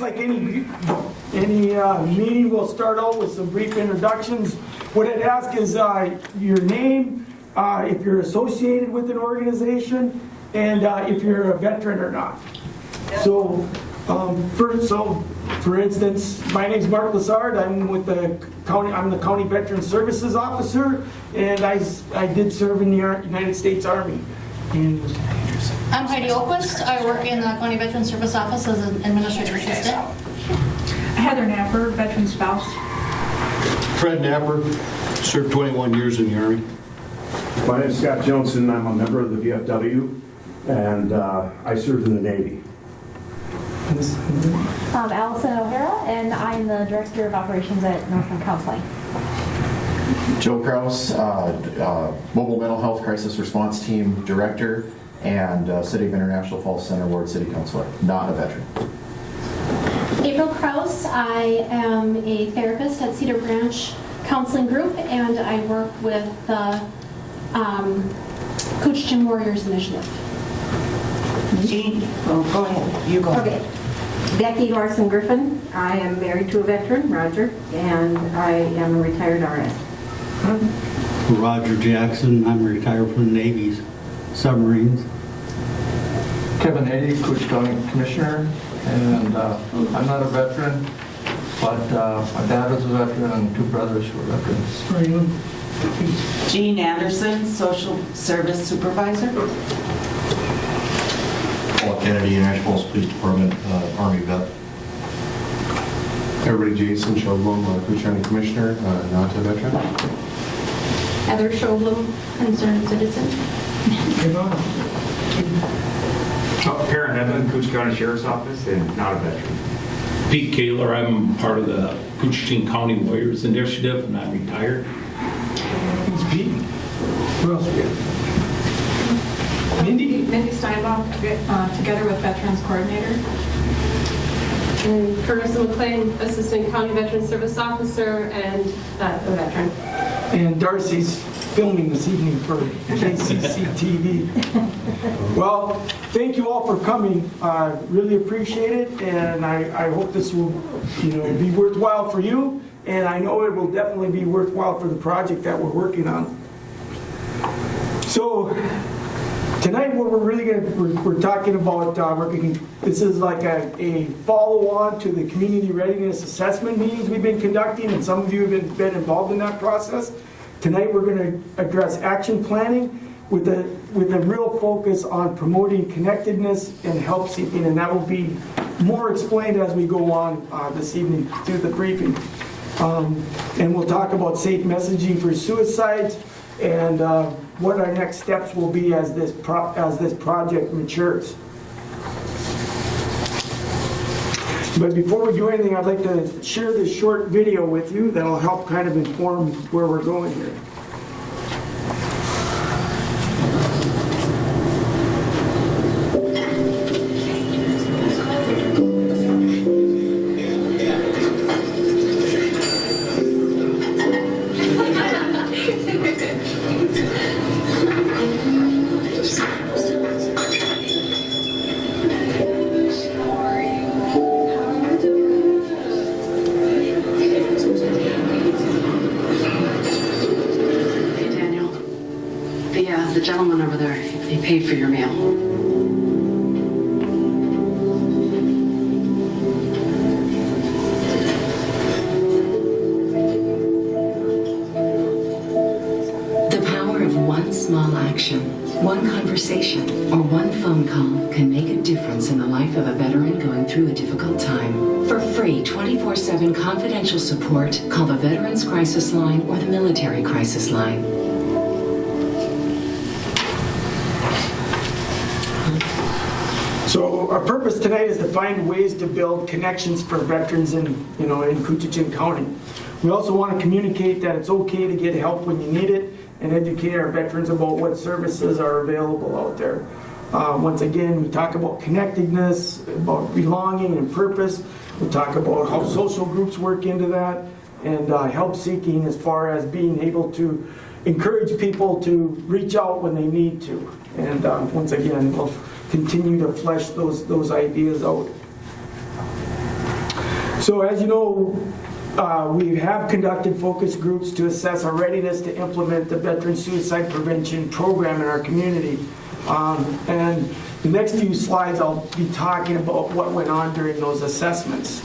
like any meeting, we'll start out with some brief introductions. What I'd ask is your name, if you're associated with an organization, and if you're a veteran or not. So, for instance, my name's Mark Lassard. I'm with the county. I'm the County Veteran Services Officer, and I did serve in the United States Army. And I'm Heidi Oquist. I work in the County Veteran Service Office as an administrative assistant. Heather Napper, veteran spouse. Fred Napper, served 21 years in the Army. My name is Scott Johnson. I'm a member of the VFW, and I served in the Navy. I'm Allison O'Hara, and I'm the Director of Operations at NorVeteran Counseling. Joe Kraus, Mobile Mental Health Crisis Response Team Director and City of International Falls Center Ward City Councilor, not a veteran. April Kraus, I am a therapist at Cedar Branch Counseling Group, and I work with the Coach Jim Warriors Initiative. Jean, oh, go ahead. You go. Okay. Becky Larson Griffin. I am married to a veteran, Roger, and I am a retired RN. Roger Jackson. I'm retired from the Navy's submarines. Kevin Eddy, Coach County Commissioner, and I'm not a veteran, but my dad was a veteran and two brothers were veterans. Jean Anderson, Social Service Supervisor. Paul Kennedy, National Police Department, Army vet. Everybody, Jason Schoblum, Coach County Commissioner, not a veteran. Heather Schoblum, concerned citizen. Parent Evan, Coach County Sheriff's Office, and not a veteran. Pete Kaler, I'm part of the Coochin County Warriors Initiative, and I'm retired. who's Pete? Who else we got? Mindy Steinbach, together with Veterans Coordinator. And Carissa McLean, Assistant County Veteran Service Officer and a veteran. And Darcy's filming this evening for KCC TV. Well, thank you all for coming. Really appreciate it, and I hope this will, be worthwhile for you. And I know it will definitely be worthwhile for the project that we're working on. So tonight, what we're really we're talking about, this is like a follow-on to the community readiness assessment meetings we've been conducting, and some of you have been involved in that process. Tonight, we're going to address action planning with a real focus on promoting connectedness and help seeking, and that will be more explained as we go on this evening through the briefing. And we'll talk about safe messaging for suicides and what our next steps will be as this project matures. But before we do anything, I'd like to share this short video with you that'll help kind of inform where we're going here. The gentleman over there, he paid for your meal. The power of one small action, one conversation, or one phone call can make a difference in the life of a veteran going through a difficult time. For free 24/7 confidential support, call the Veterans Crisis Line or the Military Crisis Line. So our purpose tonight is to find ways to build connections for veterans in Coochin County. We also want to communicate that it's okay to get help when you need it and educate our veterans about what services are available out there. Once again, we talk about connectedness, about belonging and purpose. We'll talk about how social groups work into that, and help seeking as far as being able to encourage people to reach out when they need to. And once again, we'll continue to flesh those ideas out. So as you know, we have conducted focus groups to assess our readiness to implement the veteran suicide prevention program in our community. And the next few slides, I'll be talking about what went on during those assessments.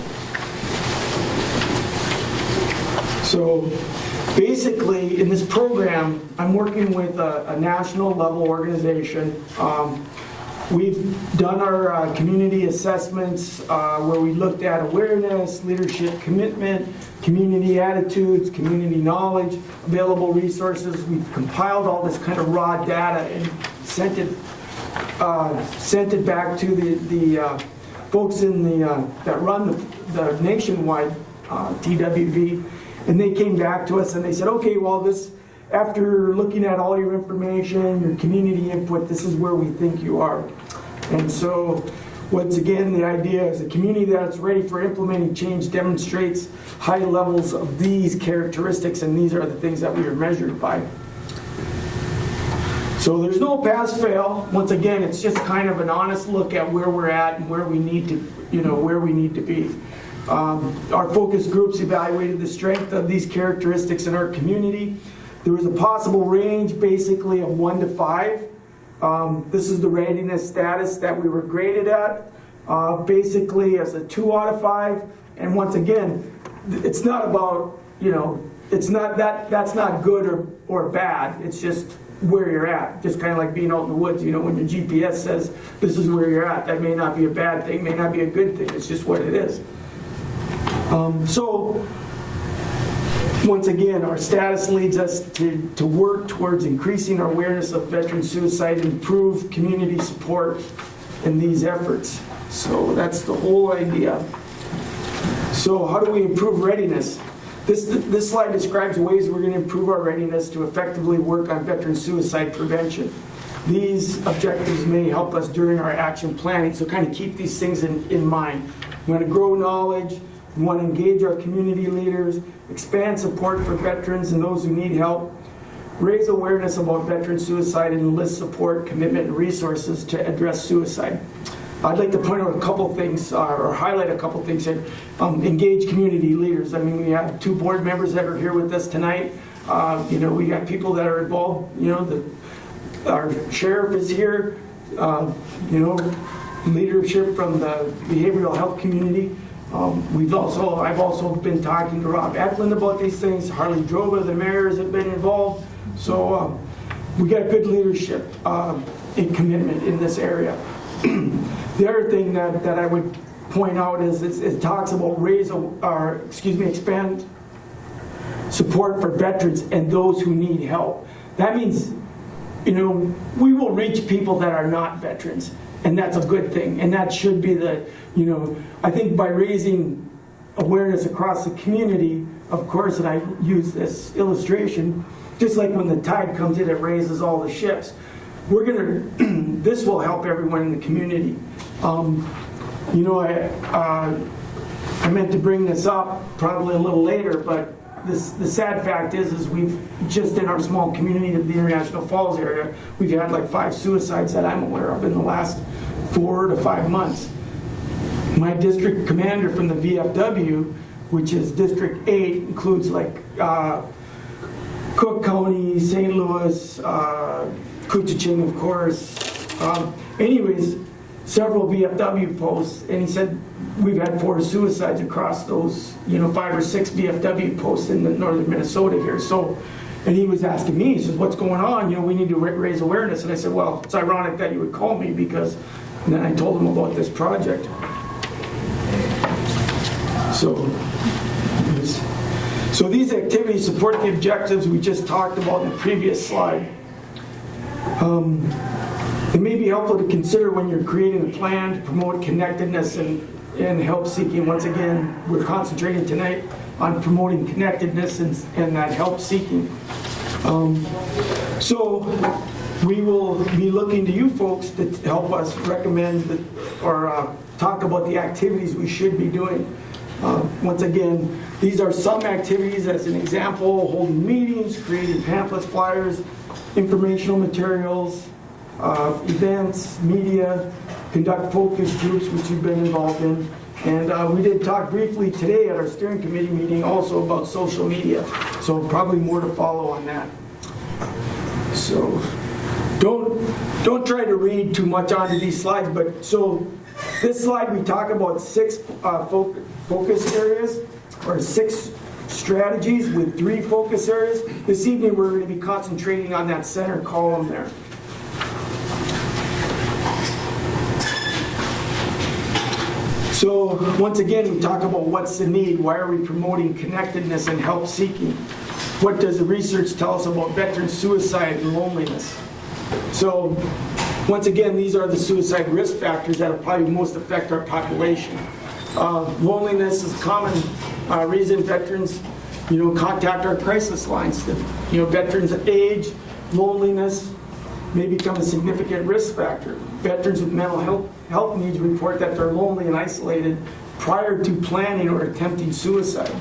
So basically, in this program, I'm working with a national level organization. We've done our community assessments where we looked at awareness, leadership commitment, community attitudes, community knowledge, available resources. We've compiled all this kind of raw data and sent it back to the folks in that run the nationwide TWV, and they came back to us and they said, okay, well, this, after looking at all your information, your community input, this is where we think you are. And so, once again, the idea is a community that's ready for implementing change demonstrates high levels of these characteristics, and these are the things that we are measured by. So there's no pass-fail. Once again, it's just kind of an honest look at where we're at and where we need to, where we need to be. Our focus groups evaluated the strength of these characteristics in our community. There was a possible range, basically, of 1 to 5. This is the readiness status that we were graded at, basically as a 2 out of 5. And once again, it's not about, it's not that's not good or bad. It's just where you're at. Just kind of like being out in the woods, when your GPS says this is where you're at. That may not be a bad thing, may not be a good thing. It's just what it is. So, once again, our status leads us to work towards increasing our awareness of veteran suicide, improve community support in these efforts. So that's the whole idea. So how do we improve readiness? This slide describes ways we're going to improve our readiness to effectively work on veteran suicide prevention. These objectives may help us during our action planning, so kind of keep these things in mind. We want to grow knowledge. We want to engage our community leaders, expand support for veterans and those who need help, raise awareness about veteran suicide, and enlist support, commitment, and resources to address suicide. I'd like to point out a couple things, or highlight a couple things here. Engage community leaders. I mean, we have 2 board members that are here with us tonight. We got people that are involved. Our sheriff is here. Leadership from the behavioral health community. I've also been talking to Rob Eklund about these things. Harley Droba, the mayors, have been involved. So we got good leadership and commitment in this area. The other thing that I would point out is it talks about expand support for veterans and those who need help. That means, we will reach people that are not veterans, and that's a good thing. And that should be I think by raising awareness across the community, of course, and I use this illustration, just like when the tide comes in, it raises all the ships. This will help everyone in the community. I meant to bring this up probably a little later, but the sad fact is we've just in our small community of the International Falls area, we've had like 5 suicides that I'm aware of in the last 4 to 5 months. My district commander from the VFW, which is District 8, includes like Cook County, St. Louis, Couchiching, of course. Anyways, several VFW posts, and he said we've had 4 suicides across those, 5 or 6 VFW posts in the northern Minnesota here. So, and he was asking me, he says, what's going on? We need to raise awareness. And I said, well, it's ironic that you would call me because, and then I told him about this project. So these activities support the objectives we just talked about in the previous slide. It may be helpful to consider when you're creating a plan to promote connectedness and help seeking. Once again, we're concentrating tonight on promoting connectedness and that help seeking. So we will be looking to you folks to help us recommend or talk about the activities we should be doing. Once again, these are some activities as an example: holding meetings, creating pamphlets, flyers, informational materials, events, media, conduct focus groups, which you've been involved in, And we did talk briefly today at our steering committee meeting also about social media. So probably more to follow on that. So don't try to read too much onto these slides, but so this slide we talk about 6 focus areas, or 6 strategies with 3 focus areas. This evening we're going to be concentrating on that center column there. So once again, we talk about what's the need, why are we promoting connectedness and help seeking? What does the research tell us about veteran suicide and loneliness? So once again, these are the suicide risk factors that will probably most affect our population. Loneliness is a common reason veterans, contact our crisis lines. Veterans of age, loneliness may become a significant risk factor. Veterans with mental health needs report that they're lonely and isolated prior to planning or attempting suicide.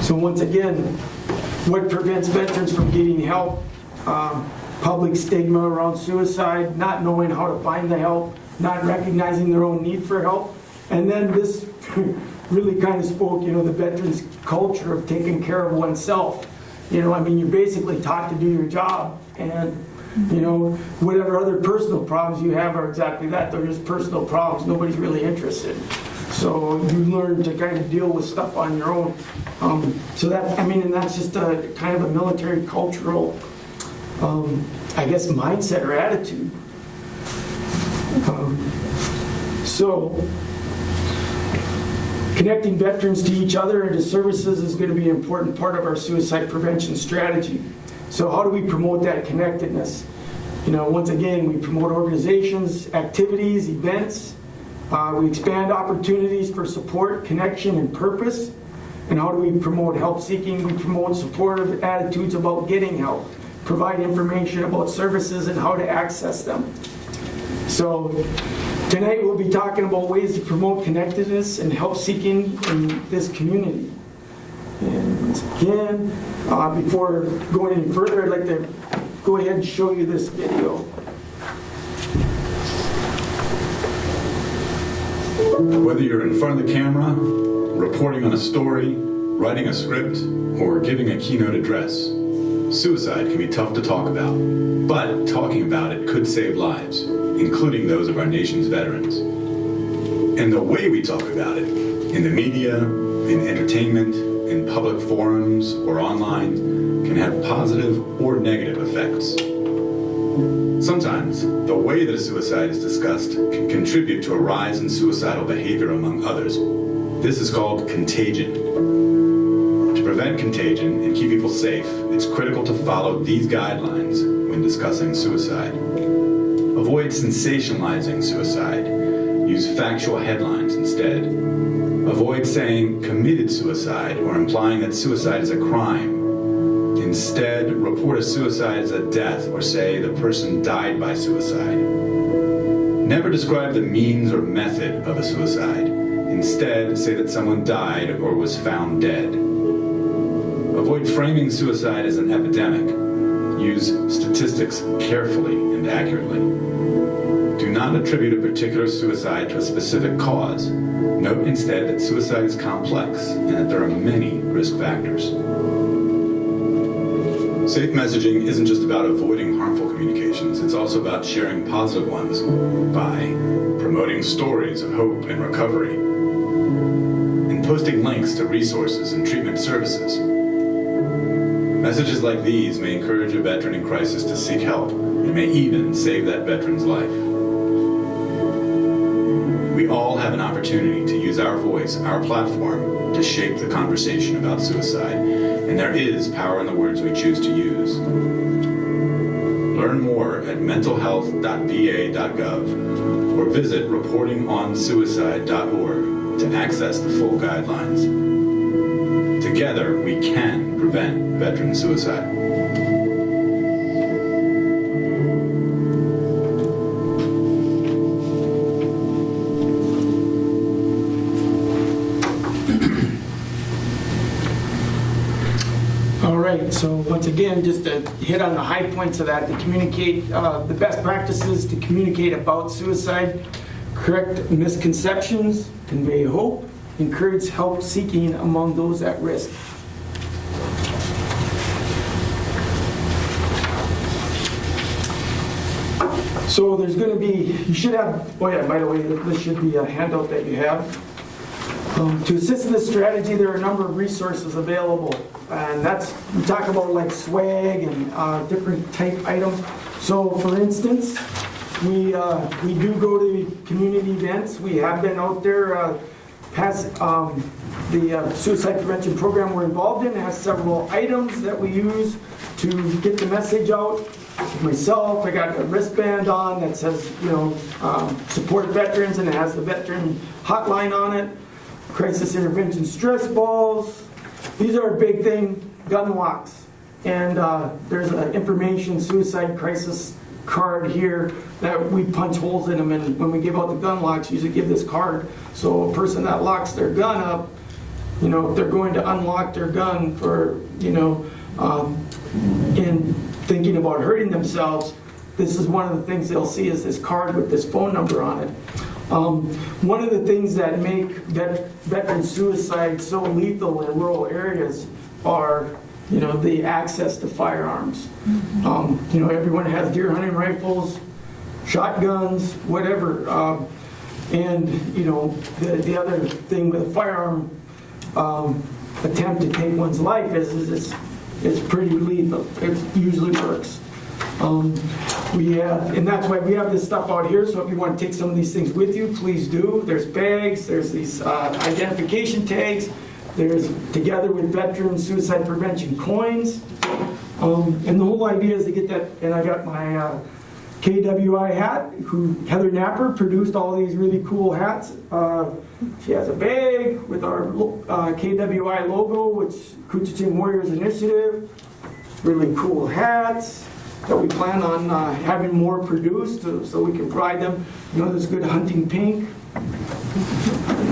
So once again, what prevents veterans from getting help? Public stigma around suicide, not knowing how to find the help, not recognizing their own need for help. And then this really kind of spoke, the veterans' culture of taking care of oneself. You're basically taught to do your job, and whatever other personal problems you have are exactly that. They're just personal problems. Nobody's really interested. So you learn to kind of deal with stuff on your own. And that's just a kind of a military cultural, mindset or attitude. Connecting veterans to each other and to services is going to be an important part of our suicide prevention strategy. So how do we promote that connectedness? Once again, we promote organizations, activities, events. We expand opportunities for support, connection, and purpose. And how do we promote help seeking? We promote supportive attitudes about getting help, provide information about services and how to access them. So tonight we'll be talking about ways to promote connectedness and help seeking in this community. And once again, before going any further, I'd like to go ahead and show you this video. Whether you're in front of the camera, reporting on a story, writing a script, or giving a keynote address, suicide can be tough to talk about, but talking about it could save lives, including those of our nation's veterans. And the way we talk about it, in the media, in entertainment, in public forums, or online, can have positive or negative effects. Sometimes, the way that a suicide is discussed can contribute to a rise in suicidal behavior among others. This is called contagion. To prevent contagion and keep people safe, it's critical to follow these guidelines when discussing suicide. Avoid sensationalizing suicide. Use factual headlines instead. Avoid saying committed suicide or implying that suicide is a crime. Instead, report a suicide as a death or say the person died by suicide. Never describe the means or method of a suicide. Instead, say that someone died or was found dead. Avoid framing suicide as an epidemic. Use statistics carefully and accurately. Do not attribute a particular suicide to a specific cause. Note instead that suicide is complex and that there are many risk factors. Safe messaging isn't just about avoiding harmful communications, it's also about sharing positive ones by promoting stories of hope and recovery and posting links to resources and treatment services. Messages like these may encourage a veteran in crisis to seek help and may even save that veteran's life. We all have an opportunity to use our voice, our platform, to shape the conversation about suicide. And there is power in the words we choose to use. Learn more at mentalhealth.va.gov or visit reportingonsuicide.org to access the full guidelines. Together, we can prevent veteran suicide. All right, so once again, just to hit on the high points of that, to communicate the best practices, to communicate about suicide, correct misconceptions, convey hope, encourage help seeking among those at risk. So there's going to be, you should have, oh yeah, by the way, this should be a handout that you have. To assist in this strategy, there are a number of resources available. And that's, we talk about like swag and different type items. So for instance, we do go to community events. We have been out there, past the suicide prevention program we're involved in has several items that we use to get the message out. Myself, I got a wristband on that says, support veterans, and it has the veteran hotline on it. Crisis intervention stress balls. These are a big thing. Gun locks. And there's an information suicide crisis card here that we punch holes in them, and when we give out the gun locks, usually give this card. So a person that locks their gun up, if they're going to unlock their gun for, in thinking about hurting themselves, this is one of the things they'll see is this card with this phone number on it. One of the things that make veteran suicide so lethal in rural areas are, the access to firearms. Everyone has deer hunting rifles, shotguns, whatever. And the other thing with a firearm attempt to take one's life is it's pretty lethal. It usually works. And that's why we have this stuff out here, so if you want to take some of these things with you, please do. There's bags, there's these identification tags, there's together with veteran suicide prevention coins. And the whole idea is to get that, and I got my KWI hat, Heather Napper produced all these really cool hats. She has a bag with our KWI logo, which Couchiching Warriors Initiative. Really cool hats that we plan on having more produced so we can provide them. There's good hunting pink,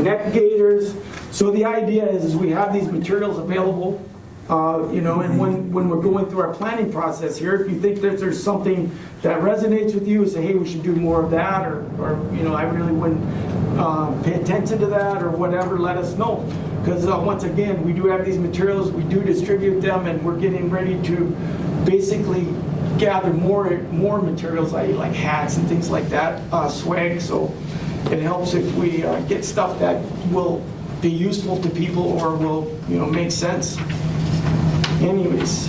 neck gaiters. So the idea is we have these materials available, and when we're going through our planning process here, if you think that there's something that resonates with you, say, hey, we should do more of that, or I really wouldn't pay attention to that, or whatever, let us know. Because once again, we do have these materials, we do distribute them, and we're getting ready to basically gather more materials, like hats and things like that, swag. So it helps if we get stuff that will be useful to people or will make sense. Anyways,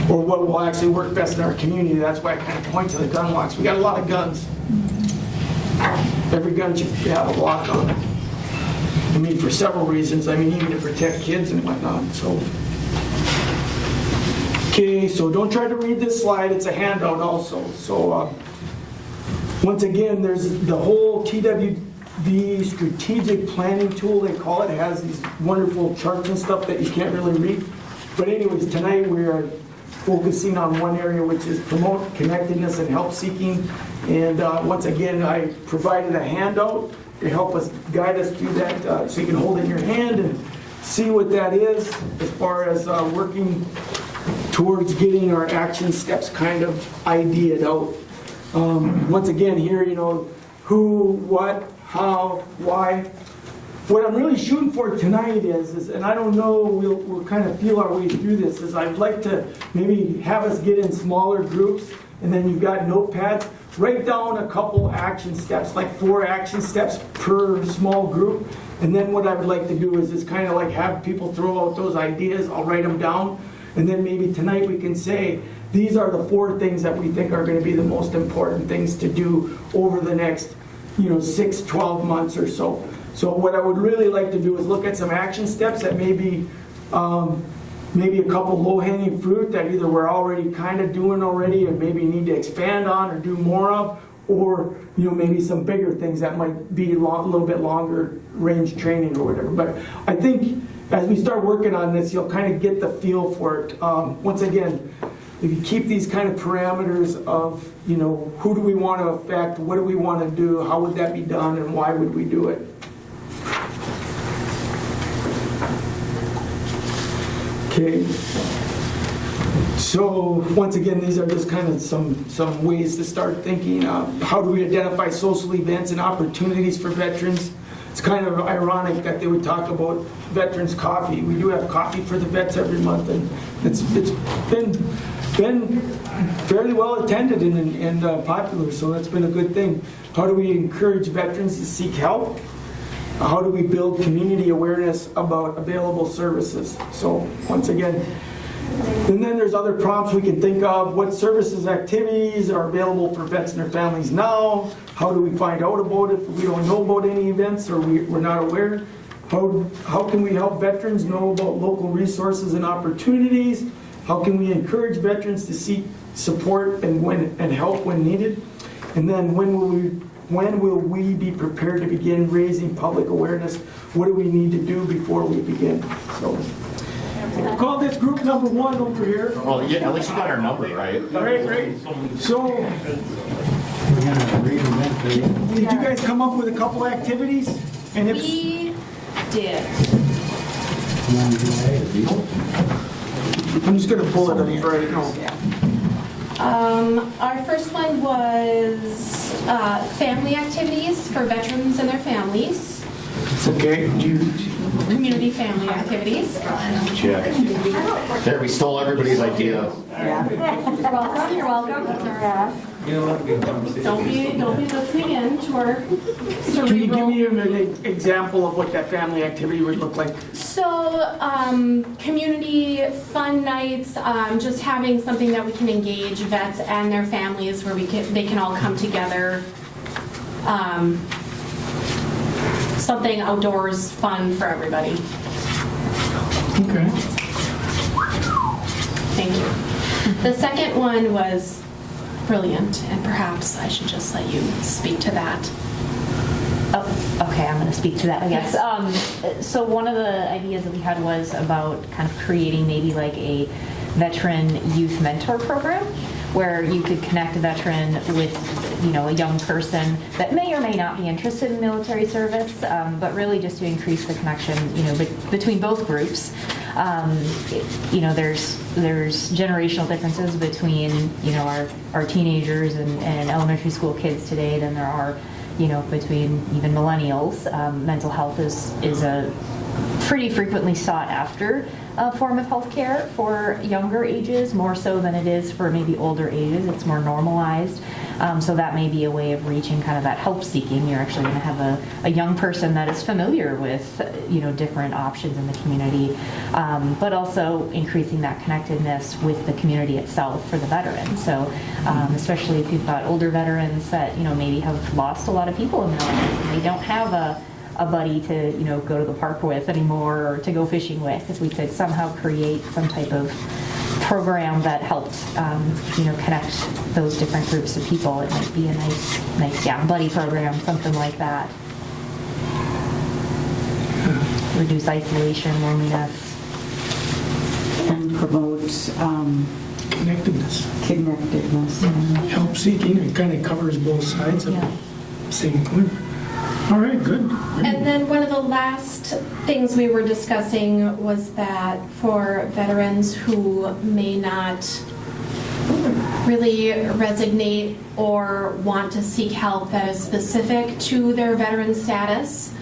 or what will actually work best in our community. That's why I kind of point to the gun locks. We got a lot of guns. Every gun should have a lock on it. For several reasons. Even to protect kids and whatnot. So. Okay, so don't try to read this slide. It's a handout also. So once again, there's the whole TWV strategic planning tool, they call it. It has these wonderful charts and stuff that you can't really read. But anyways, tonight we are focusing on one area, which is promote connectedness and help seeking. And once again, I provided a handout to help us guide us through that, so you can hold it in your hand and see what that is as far as working towards getting our action steps kind of ideaed out. Once again here, who, what, how, why. What I'm really shooting for tonight is, and I don't know, we'll kind of feel our way through this, is I'd like to maybe have us get in smaller groups, and then you've got notepads, write down a couple action steps, like 4 action steps per small group. And then what I would like to do is just kind of like have people throw out those ideas, I'll write them down, and then maybe tonight we can say, these are the 4 things that we think are going to be the most important things to do over the next 6, 12 months or so. So what I would really like to do is look at some action steps that maybe a couple low-hanging fruit that either we're already kind of doing already and maybe need to expand on or do more of, or maybe some bigger things that might be a little bit longer range training or whatever. But I think as we start working on this, you'll kind of get the feel for it. Once again, if you keep these kind of parameters of, who do we want to affect, what do we want to do, how would that be done, and why would we do it? Okay. So once again, these are just kind of some ways to start thinking. How do we identify social events and opportunities for veterans? It's kind of ironic that they would talk about veterans coffee. We do have coffee for the vets every month, and it's been fairly well attended and popular, so that's been a good thing. How do we encourage veterans to seek help? How do we build community awareness about available services? So once again, and then there's other prompts we can think of. What services, activities are available for vets and their families now? How do we find out about it if we don't know about any events or we're not aware? How can we help veterans know about local resources and opportunities? How can we encourage veterans to seek support and help when needed? And then when will we be prepared to begin raising public awareness? What do we need to do before we begin? So we'll call this group number 1 over here. Well, yeah, at least you got our number right. Right. So, did you guys come up with a couple activities? And We did. I'm just going to pull it up right now. Our first one was family activities for veterans and their families. Okay. Community family activities. Check. There, we stole everybody's idea. You're welcome, you're welcome. Don't be listening in to our Can you give me an example of what that family activity would look like? So, community fun nights, just having something that we can engage vets and their families where they can all come together. Something outdoors fun for everybody. Okay. Thank you. The second one was brilliant, and perhaps I should just let you speak to that. Oh, okay, I'm going to speak to that, I guess. So one of the ideas that we had was about kind of creating maybe like a veteran youth mentor program where you could connect a veteran with, a young person that may or may not be interested in military service, but really just to increase the connection, between both groups. There's generational differences between, our teenagers and elementary school kids today than there are, between even millennials. Mental health is a pretty frequently sought after form of health care for younger ages, more so than it is for maybe older ages. It's more normalized. So that may be a way of reaching kind of that help seeking. You're actually going to have a young person that is familiar with, different options in the community, but also increasing that connectedness with the community itself for the veterans. So especially if you've got older veterans that, maybe have lost a lot of people in their lives and they don't have a buddy to go to the park with anymore or to go fishing with, because we could somehow create some type of program that helped connect those different groups of people. It might be a nice buddy program, something like that. Reduce isolation, loneliness, and promotes Connectedness. Help seeking. It kind of covers both sides of the same coin. All right, good. And then one of the last things we were discussing was that for veterans who may not really resonate or want to seek help that is specific to their veteran status,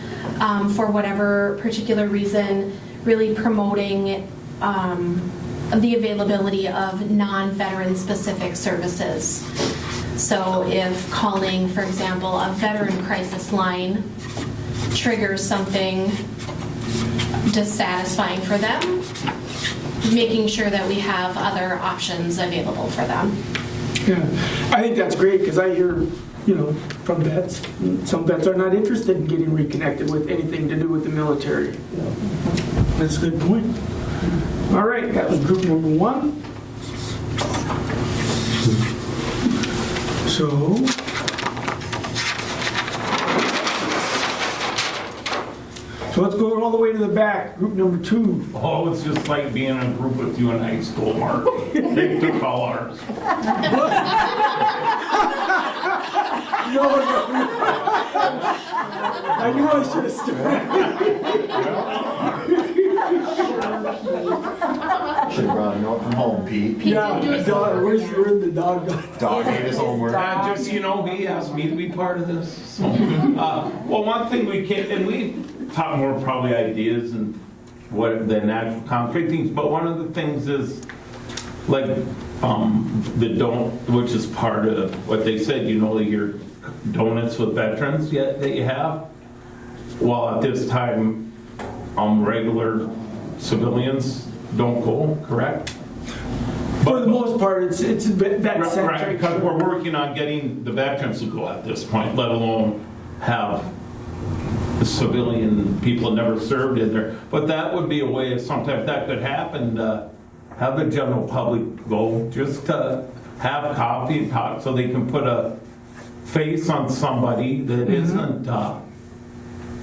for whatever particular reason, really promoting the availability of non-veteran specific services. So if calling, for example, a veteran crisis line triggers something dissatisfying for them, making sure that we have other options available for them. Yeah, I think that's great because I hear, from vets, some vets are not interested in getting reconnected with anything to do with the military. That's a good point. All right, that was group number 1. So let's go all the way to the back, group number 2. Oh, it's just like being in a group with you in high school, Mark. They took all ours. No. I knew I should have started. Should have brought a note from home, Pete. Yeah, where's the dog? Dog ate his homework. And just, he asked me to be part of this. So, well, one thing we can, and we talk more probably ideas and what than actual concrete things, but one of the things is like the which is part of what they said, your donuts with veterans yet that you have. Well, at this time, regular civilians don't go, correct? For the most part, it's that right, because we're working on getting the veterans to go at this point, let alone have the civilian people that never served in there. But that would be a way, if sometimes that could happen, have the general public go just to have coffee and talk so they can put a face on somebody that isn't,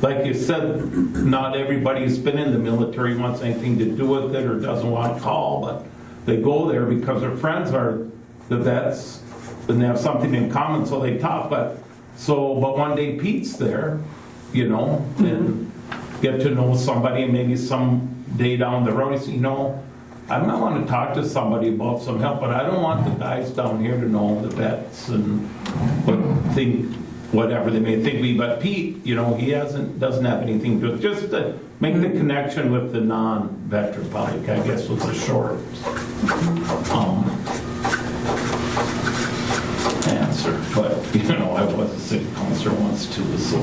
like you said, not everybody's been in the military, wants anything to do with it or doesn't want to call, but they go there because their friends are the vets and they have something in common, so they talk. But one day Pete's there, and get to know somebody, and maybe some day down the road, he says, I might want to talk to somebody about some help, but I don't want the guys down here to know the vets and whatever they may think of me. But Pete, he doesn't have anything to do, just to make the connection with the non-veteran public, I guess was a short answer. But I was a city councilor once too, so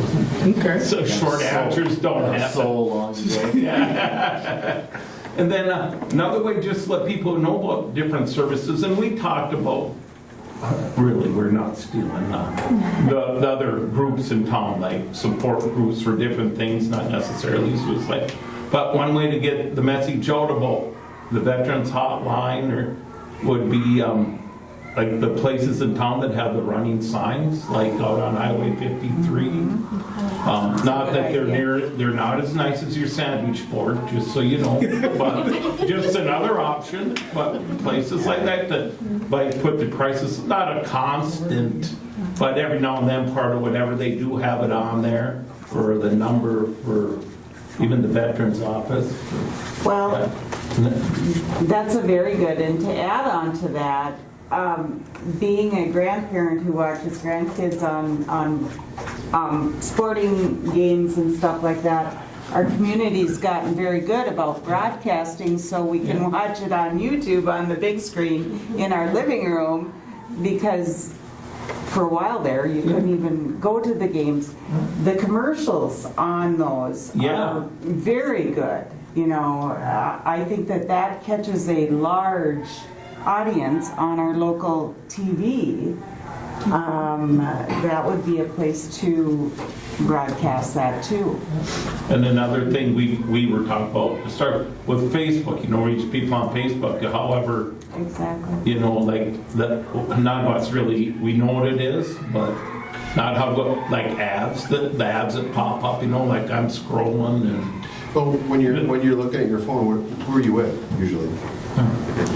short answers don't happen. So long ago. Yeah. And then another way, just let people know about different services. And we talked about, really, we're not stealing the other groups in town, like support groups for different things, not necessarily suicide. But one way to get the message out about the Veterans Hotline would be like the places in town that have the running signs, like out on Highway 53. Not that they're not as nice as your sandwich board, just so you know, but just another option. But places like that put the prices, not a constant, but every now and then part of whatever they do have it on there for the number for even the veterans office. Well, that's a very good, and to add on to that, being a grandparent who watches grandkids on sporting games and stuff like that, our community's gotten very good about broadcasting so we can watch it on YouTube on the big screen in our living room, because for a while there you couldn't even go to the games. The commercials on those are very good. I think that catches a large audience on our local TV. That would be a place to broadcast that too. And another thing we were talking about, start with Facebook, reach people on Facebook, however, exactly. Like that, not what's really, we know what it is, but not how, like ads, the ads that pop up, like I'm scrolling and. Well, when you're looking at your phone, who are you with usually? I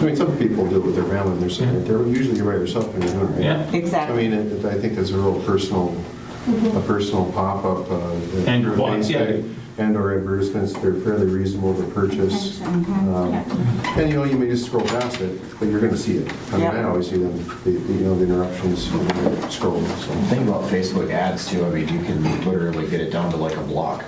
mean, some people do it with their family and they're sitting right there. Usually you're by yourself when you're doing it, right? Yeah, exactly. I mean, I think that's a real personal pop-up. And your watch, and/or advertisements. They're fairly reasonable to purchase. And you may just scroll past it, but you're going to see it. I mean, I always see them, the interruptions when you're scrolling. So. The thing about Facebook ads too, I mean, you can literally get it down to like a block.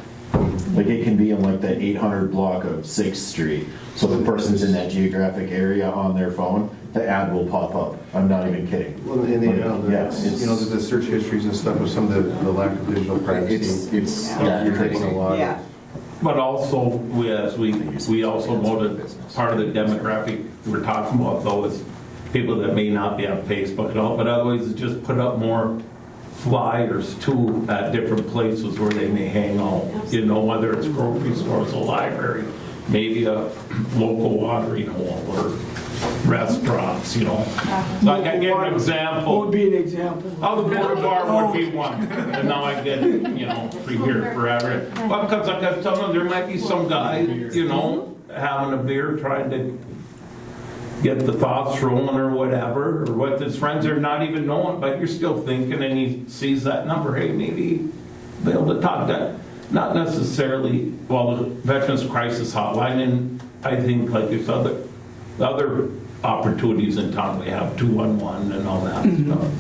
Like it can be in like the 800 block of 6th Street. So the person's in that geographic area on their phone, the ad will pop up. I'm not even kidding. Well, and the search histories and stuff with some of the lack of digital privacy. It's you're getting a lot of. But also, we also know that part of the demographic we're talking about though is people that may not be on Facebook at all, but otherwise it's just put up more flyers too at different places where they may hang out, whether it's grocery stores, a library, maybe a local watering hole or restaurants, So I can give an example. What would be an example? Oh, the boulevard would be one. And now I get it, free here forever. Well, because like I was telling them, there might be some guy, having a beer trying to get the thoughts rolling or whatever, or what his friends are not even knowing, but you're still thinking, and he sees that number, hey, maybe be able to talk that. Not necessarily, the Veterans Crisis Hotline, and I think like there's other opportunities in town. We have 211 and all that stuff.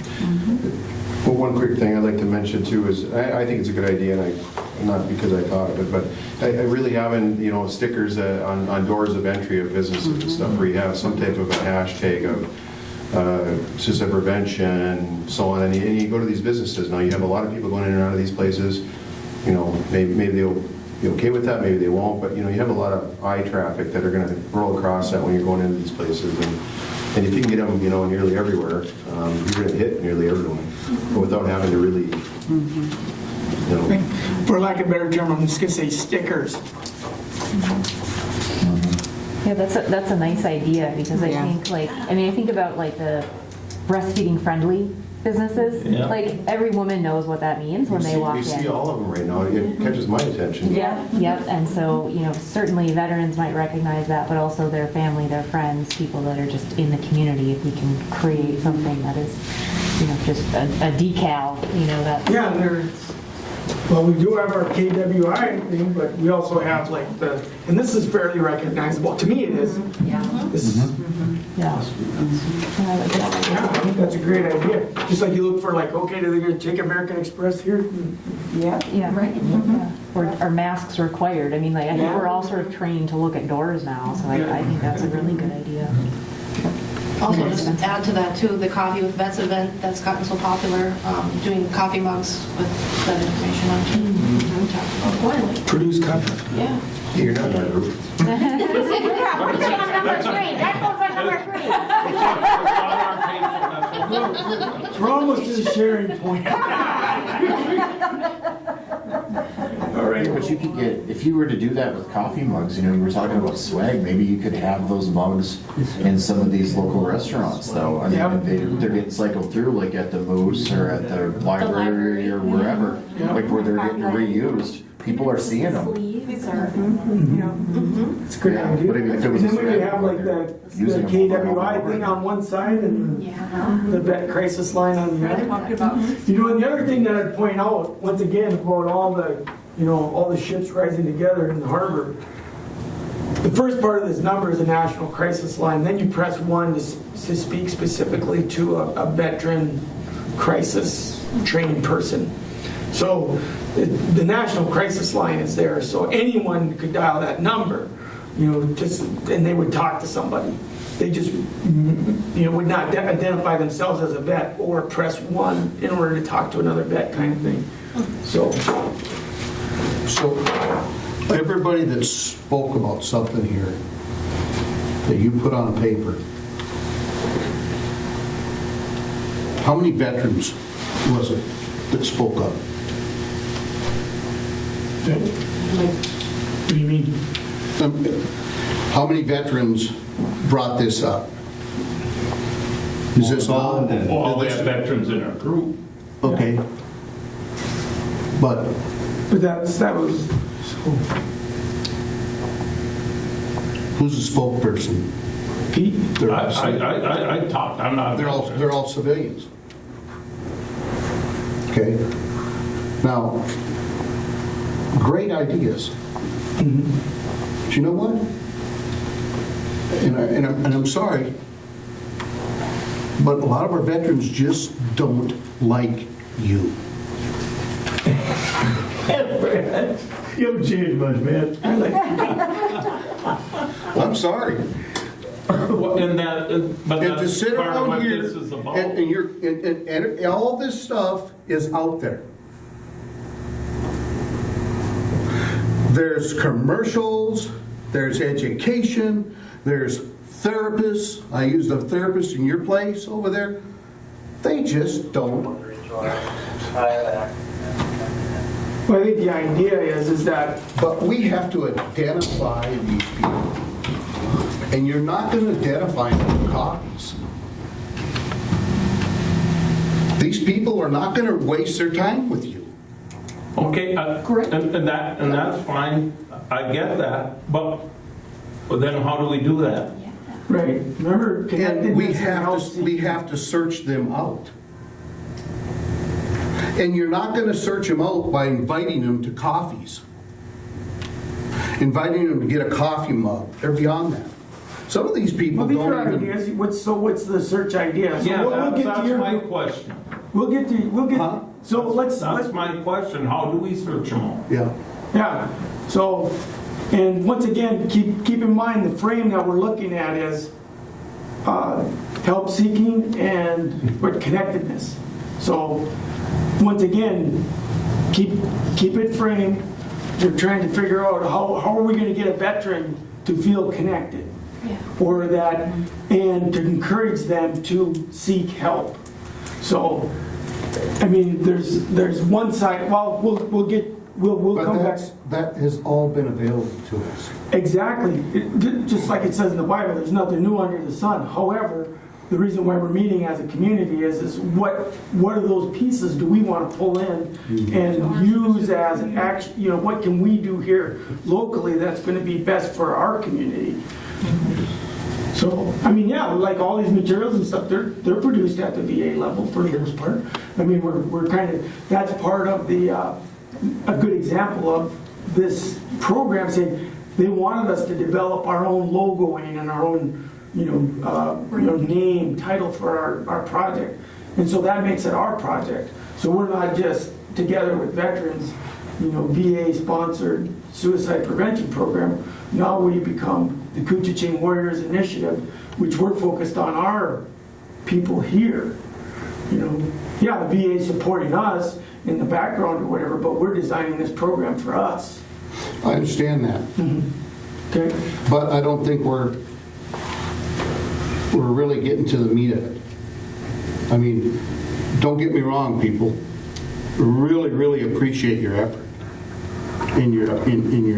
Well, one quick thing I'd like to mention too is, I think it's a good idea, and not because I thought of it, but I really having, stickers on doors of entry of businesses and stuff, where you have some type of a hashtag of suicide prevention, so on, and you go to these businesses, now you have a lot of people going in and out of these places, maybe they'll be okay with that, maybe they won't, but you have a lot of eye traffic that are going to roll across that when you're going into these places, and if you can get them, nearly everywhere, you're going to hit nearly everyone, but without having to really, For lack of a better term, I'm just gonna say stickers. Yeah, that's a nice idea, because I think I think about like the breastfeeding friendly businesses. Yeah. Like every woman knows what that means when they walk in. You see all of them right now, it catches my attention. Yep, and so, certainly veterans might recognize that, but also their family, their friends, people that are just in the community, if we can create something that is, just a decal, that. Yeah, well, we do have our KWI thing, but we also have like and this is fairly recognizable. To me, it is. Yeah. This is, Yeah. I think that's a great idea. Just like you look for okay, are they going to take American Express here? Yeah. Yeah, right. Yeah. Or masks required. I think we're all sort of trained to look at doors now, so I think that's a really good idea. Also, just add to that too, the Coffee with Vets event that's gotten so popular, doing coffee mugs with that information on too. Boiling. Produce coffee. Yeah. You're not that rude. We're almost to the sharing point. All right, but you could get, if you were to do that with coffee mugs, you were talking about swag, maybe you could have those mugs in some of these local restaurants, though. They're getting cycled through, like at the Moose or at the library or wherever, where they're getting reused. People are seeing them. It's a great idea. But if it was And then we swag, have like the KWI thing on one side and the vet crisis line on the other. And the other thing that I'd point out, once again, about all the ships rising together in the harbor, the first part of this number is a national crisis line. Then you press 1 to speak specifically to a veteran crisis trained person. So the national crisis line is there, so anyone could dial that number, and they would talk to somebody. They just, would not identify themselves as a vet or press 1 in order to talk to another vet kind of thing. So everybody that spoke about something here that you put on paper, how many veterans was it that spoke up? What do you mean? How many veterans brought this up? Is this all? Well, we have veterans in our group. Okay. But that was. Who's the spokesperson? Pete. I talked. I'm not. They're all civilians. Okay. Now, great ideas. But you know what? And I'm sorry, but a lot of our veterans just don't like you. You haven't changed much, man. I'm sorry. And to sit part of around what here this is about. and all this stuff is out there. There's commercials, there's education, there's therapists. I used a therapist in your place over there. They just don't. Well, I think the idea is that. But we have to identify these people. And you're not going to identify them with copies. These people are not going to waste their time with you. Okay, and that's fine. I get that, but then how do we do that? Right. Remember, and we have to search them out. And you're not going to search them out by inviting them to coffees. inviting them to get a coffee mug. They're beyond that. Some of these people Well, these don't are even... ideas. What's the search idea? So Yeah, we'll get to that's your. my question. We'll get. So let's. That's my question. How do we search them all? Yeah. Yeah. So, and once again, keep in mind the frame that we're looking at is help seeking and connectedness. So, once again, keep it framed. We're trying to figure out how are we going to get a veteran to feel connected, or that, and to encourage them to seek help. So, I mean, there's one side. Well, we'll come back. That has all been available to us. Exactly. Just like it says in the Bible, there's nothing new under the sun. However, the reason why we're meeting as a community is what are those pieces do we want to pull in and use as action? You know, what can we do here locally that's going to be best for our community? So, I mean, yeah, like all these materials and stuff, they're produced at the VA level for the most part. I mean, we're kind of, that's part of the a good example of this program saying they wanted us to develop our own logoing and our own name, title for our project. And so that makes it our project. So we're not just together with veterans, VA-sponsored suicide prevention program. Now we become the Kuchiching Warriors Initiative, which we're focused on our people here. The VA is supporting us in the background or whatever, but we're designing this program for us. I understand that. Okay. But I don't think we're really getting to the meat of it. I mean, don't get me wrong, people. Really, really appreciate your effort in your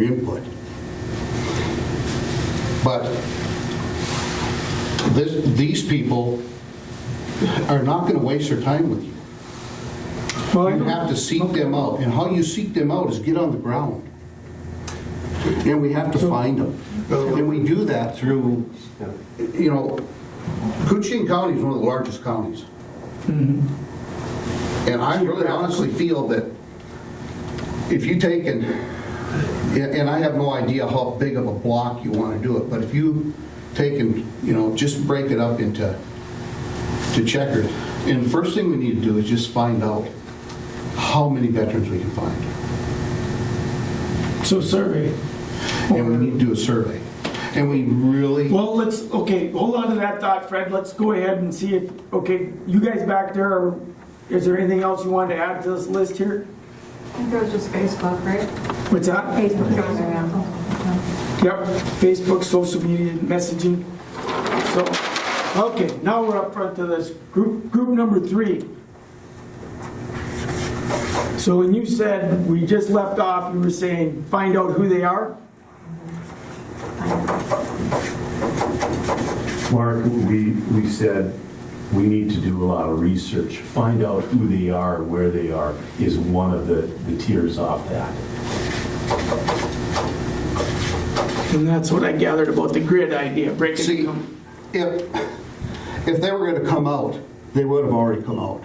input. But these people are not going to waste their time with you. You have to seek them out. And how you seek them out is get on the ground. And we have to find them. And we do that through, Kuchiching County is one of the largest counties. And I really honestly feel that if you take and I have no idea how big of a block you want to do it, but if you take and, just break it up into checkers, and the first thing we need to do is just find out how many veterans we can find. So survey. And we need to do a survey. And we really... Well, hold on to that thought, Fred. Let's go ahead and see if, you guys back there, is there anything else you wanted to add to this list here? I think it was just Facebook, right? What's that? Facebook. Yep, Facebook, social media, messaging. So, okay, now we're up front to this group number 3. So when you said, we just left off, you were saying, find out who they are? Mark, we said we need to do a lot of research. Find out who they are, where they are, is one of the tiers off that. And that's what I gathered about the grid idea, breaking See, if they were going to come out, they would have already come out.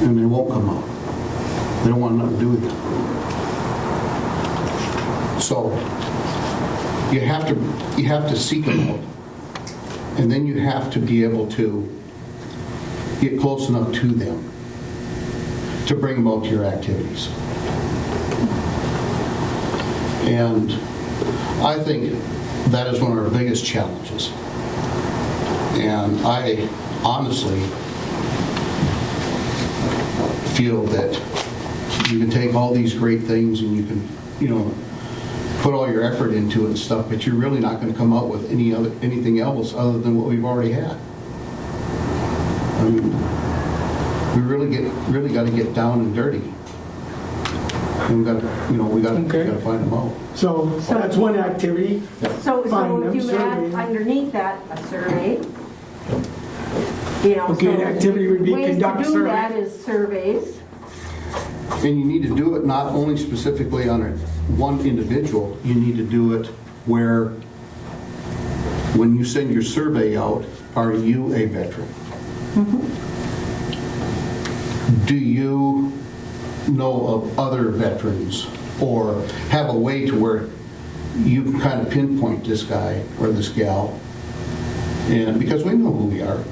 And they won't come out. They don't want nothing to do with it. So you have to seek them out, and then you have to be able to get close enough to them to bring them out to your activities. And I think that is one of our biggest challenges. And I honestly feel that you can take all these great things and you can, put all your effort into it and stuff, but you're really not going to come out with anything else other than what we've already had. I mean, we really got to get down and dirty. And we got to find them out. So that's one activity. So Find them, if you add survey. underneath that a survey, an activity would be conduct ways to do survey. that is surveys. And you need to do it not only specifically on one individual, you need to do it where, when you send your survey out, are you a veteran? Do you know of other veterans or have a way to where you can kind of pinpoint this guy or this gal. And because we know who we are.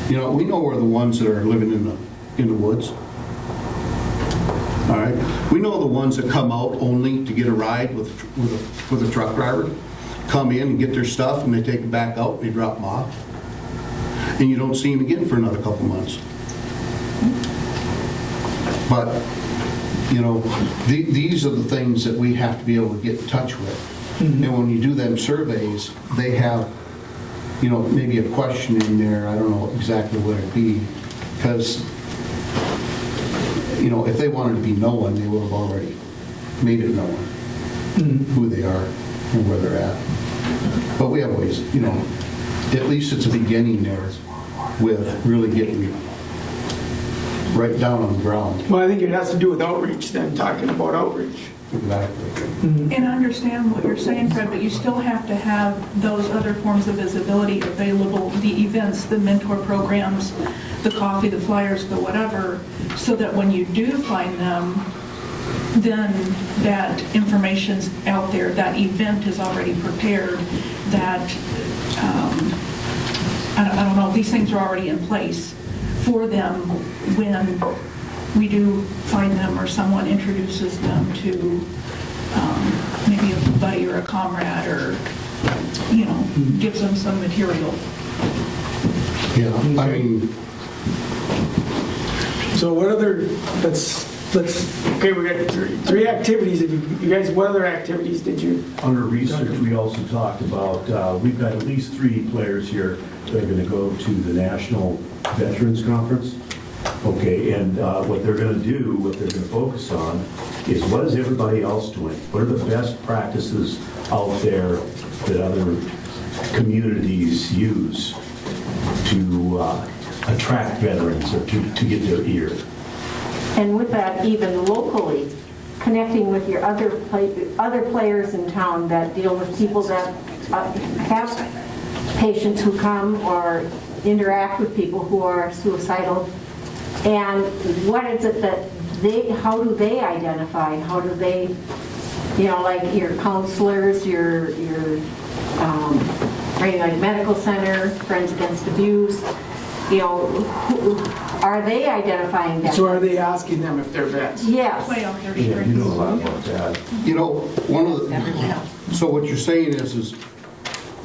You know, we know we're the ones that are living in the woods. All right? We know the ones that come out only to get a ride with a truck driver, come in and get their stuff, and they take it back out and they drop them off. And you don't see them again for another couple months. But, you know, these are the things that we have to be able to get in touch with. And when you do them surveys, they have, you know, maybe a question in there. I don't know exactly what it'd be, because, you know, if they wanted to be known, they would have already made it known who they are and where they're at. But we have ways, you know, at least it's a beginning there with really getting right down on the ground. Well, I think it has to do with outreach, then, talking about outreach. Exactly. And I understand what you're saying, Fred, but you still have to have those other forms of visibility available, the events, the mentor programs, the coffee, the flyers, the whatever, so that when you do find them, then that information's out there, that event is already prepared, that, I don't know, these things are already in place for them when we do find them or someone introduces them to maybe a buddy or a comrade, or, you know, gives them some material. Yeah, I mean... So what other, okay, we got three activities. You guys, what other activities did you? Under research, we also talked about, we've got at least 3 players here that are going to go to the National Veterans Conference. Okay, and what they're going to do, what they're going to focus on is what is everybody else doing? What are the best practices out there that other communities use to attract veterans or to get their ear? And with that, even locally, connecting with your other players in town that deal with people that have patients who come or interact with people who are suicidal. And what is it that how do they identify? How do they, you know, like your counselors, your like medical center, Friends Against Abuse, you know, are they identifying that? So are they asking them if they're vets? Yes. Play out their Yeah, strengths. you know a lot about that. You know, one of the, so what you're saying is,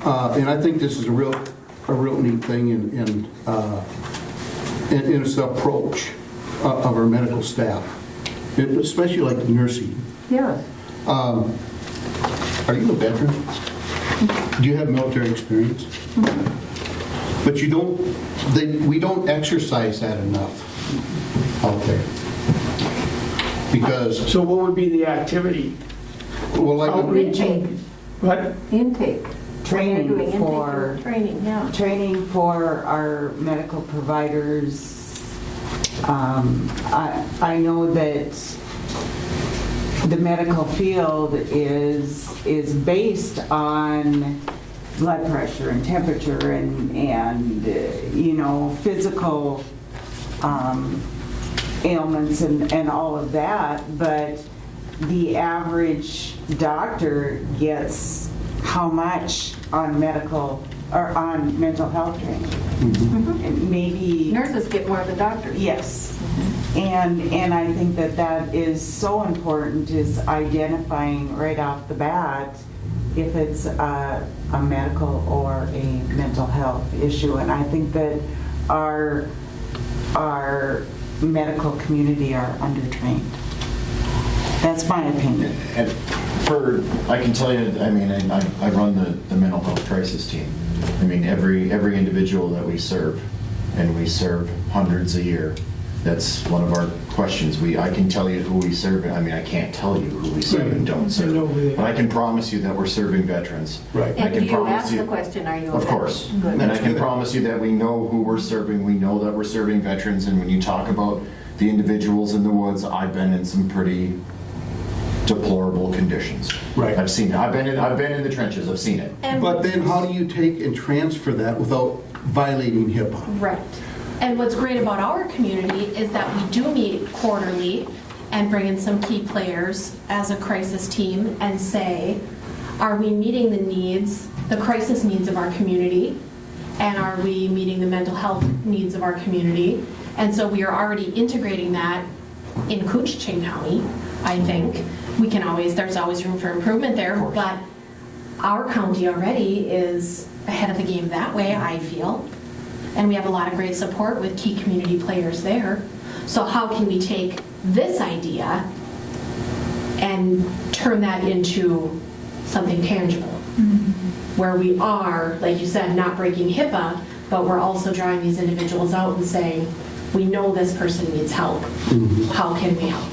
and I think this is a real neat thing, and it's the approach of our medical staff, especially like the nursing. Yes. Are you a veteran? Do you have military experience? But you don't, we don't exercise that enough out there. Because... So what would be the activity? Well, like... Intake. What? Intake. Training Doing for... Training, yeah. Training for our medical providers. I know that the medical field is based on blood pressure and temperature and you know, physical ailments and all of that, but the average doctor gets how much on medical or on mental health training? And maybe nurses get more than doctors. Yes. And I think that is so important, is identifying right off the bat if it's a medical or a mental health issue. And I think that our medical community are undertrained. That's my opinion. And I can tell you, I mean, I run the mental health crisis team. I mean, every individual that we serve, and we serve hundreds a year, that's one of our questions. I can tell you who we serve. I mean, I can't tell you who we serve and don't serve. But I can promise you that we're serving veterans. Right. And do you ask the question, are you a Of veteran? course. And I can promise you that we know who we're serving. We know that we're serving veterans. And when you talk about the individuals in the woods, I've been in some pretty deplorable conditions. Right. I've seen it. I've been in the trenches. I've seen it. But then how do you take and transfer that without violating HIPAA? Right. And what's great about our community is that we do meet quarterly and bring in some key players as a crisis team and say, are we meeting the needs, the crisis needs of our community? And are we meeting the mental health needs of our community? And so we are already integrating that in Coochin County, I think. We can always, there's always room for improvement there, but our county already is ahead of the game that way, I feel. And we have a lot of great support with key community players there. So how can we take this idea and turn that into something tangible? Where we are, like you said, not breaking HIPAA, but we're also drawing these individuals out and saying, we know this person needs help. How can we help?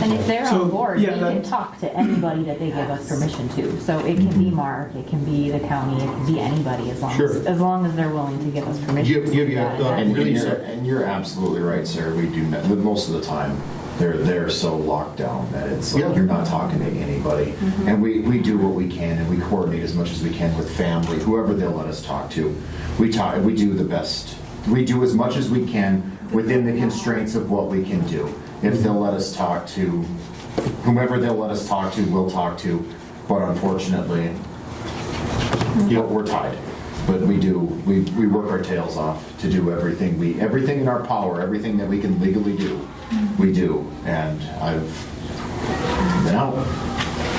And if they're on board, they can talk to anybody that they give us permission to. So it can be Mark, it can be the county, it can be anybody, as long as they're willing to give us permission. And you're absolutely right, Sarah. We do, most of the time, they're so locked down that it's like you're not talking to anybody. And we do what we can, and we coordinate as much as we can with family, whoever they'll let us talk to. We do the best. We do as much as we can within the constraints of what we can do. If they'll let us talk to, whomever they'll let us talk to, we'll talk to. But unfortunately, we're tied. But we work our tails off to do everything in our power, everything that we can legally do, we do. And I've been out.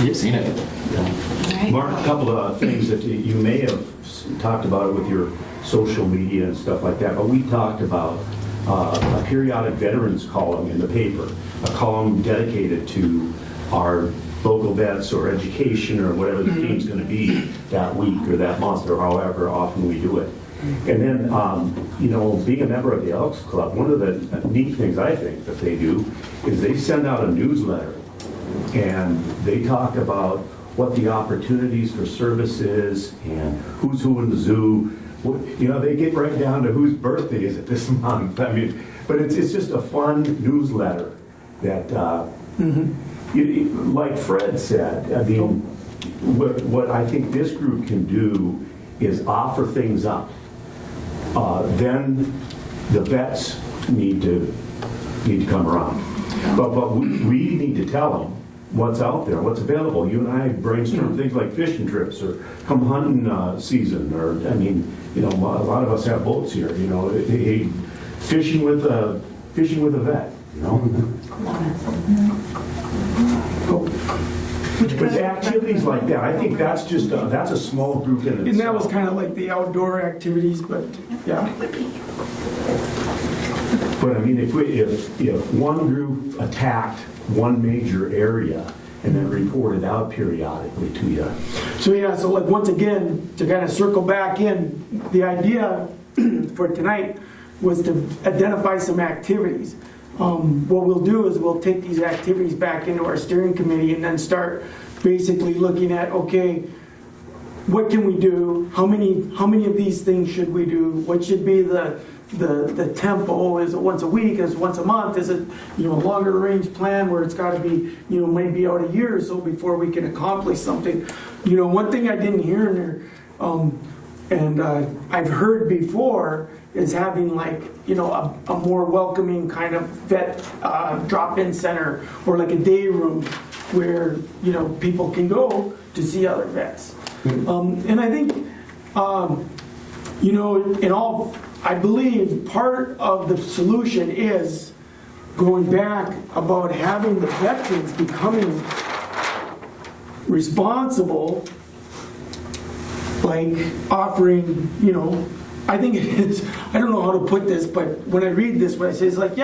You've seen it. Mark, a couple of things that you may have talked about it with your social media and stuff like that, but we talked about a periodic veterans column in the paper, a column dedicated to our local vets or education or whatever the theme's going to be that week or that month or however often we do it. And then, being a member of the Elks Club, one of the neat things I think that they do is they send out a newsletter and they talk about what the opportunities for service is and who's who in the zoo. They get right down to whose birthday is it this month. I mean, but it's just a fun newsletter that, like Fred said, I mean, what I think this group can do is offer things up. Then the vets need to come around. But we need to tell them what's out there, what's available. You and I brainstorm things like fishing trips or come hunting season, or a lot of us have boats here. Fishing with a vet. But activities like that, I think that's just that's a small group in itself. And that was kind of like the outdoor activities, but yeah. But I mean, if one group attacked one major area and then reported out periodically to you. So like once again, to kind of circle back in, the idea for tonight was to identify some activities. What we'll do is we'll take these activities back into our steering committee and then start basically looking at, okay, what can we do? How many of these things should we do? What should be the tempo? Is it once a week? Is it once a month? Is it a longer range plan where it's got to be maybe out a year or so before we can accomplish something? One thing I didn't hear in there, and I've heard before, is having like a more welcoming kind of vet drop-in center or like a day room where people can go to see other vets. And I think I believe part of the solution is going back about having the veterans becoming responsible, like offering, I think it is, I don't know how to put this, but when I read this, what I say is like,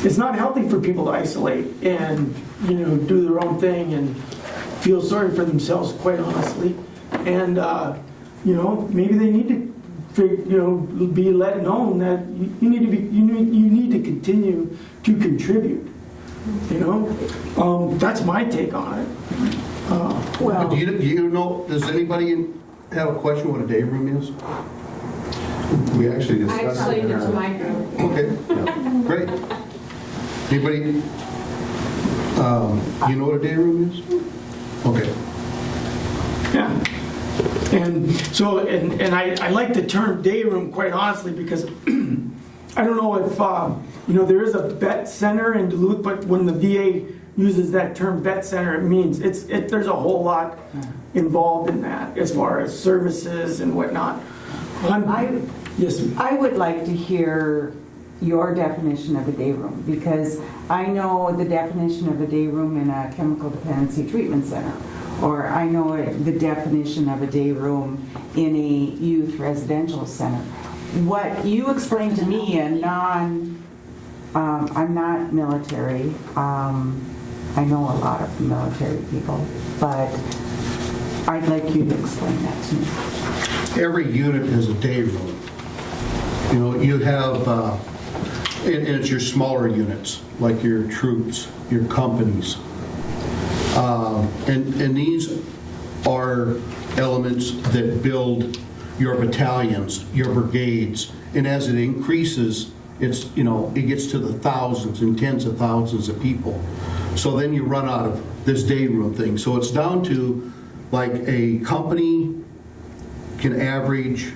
it's not healthy for people to isolate and, do their own thing and feel sorry for themselves, quite honestly. And, maybe they need to, be let known that you need to continue to contribute. That's my take on it. Do you know? Does anybody have a question what a day room is? We actually I discussed it. explained it to my group. Okay, great. Anybody? You know what a day room is? Okay. Yeah. And so, and I like the term day room, quite honestly, because I don't know if, there is a vet center in Duluth, but when the VA uses that term vet center, it means there's a whole lot involved in that as far as services and whatnot. Yes. I would like to hear your definition of a day room, because I know the definition of a day room in a chemical dependency treatment center, or I know the definition of a day room in a youth residential center. What you explained to me, I'm not military. I know a lot of military people, but I'd like you to explain that to me. Every unit is a day room. You have, and it's your smaller units, like your troops, your companies. And these are elements that build your battalions, your brigades, and as it increases, it gets to the thousands and tens of thousands of people. So then you run out of this day room thing. So it's down to, like, a company can average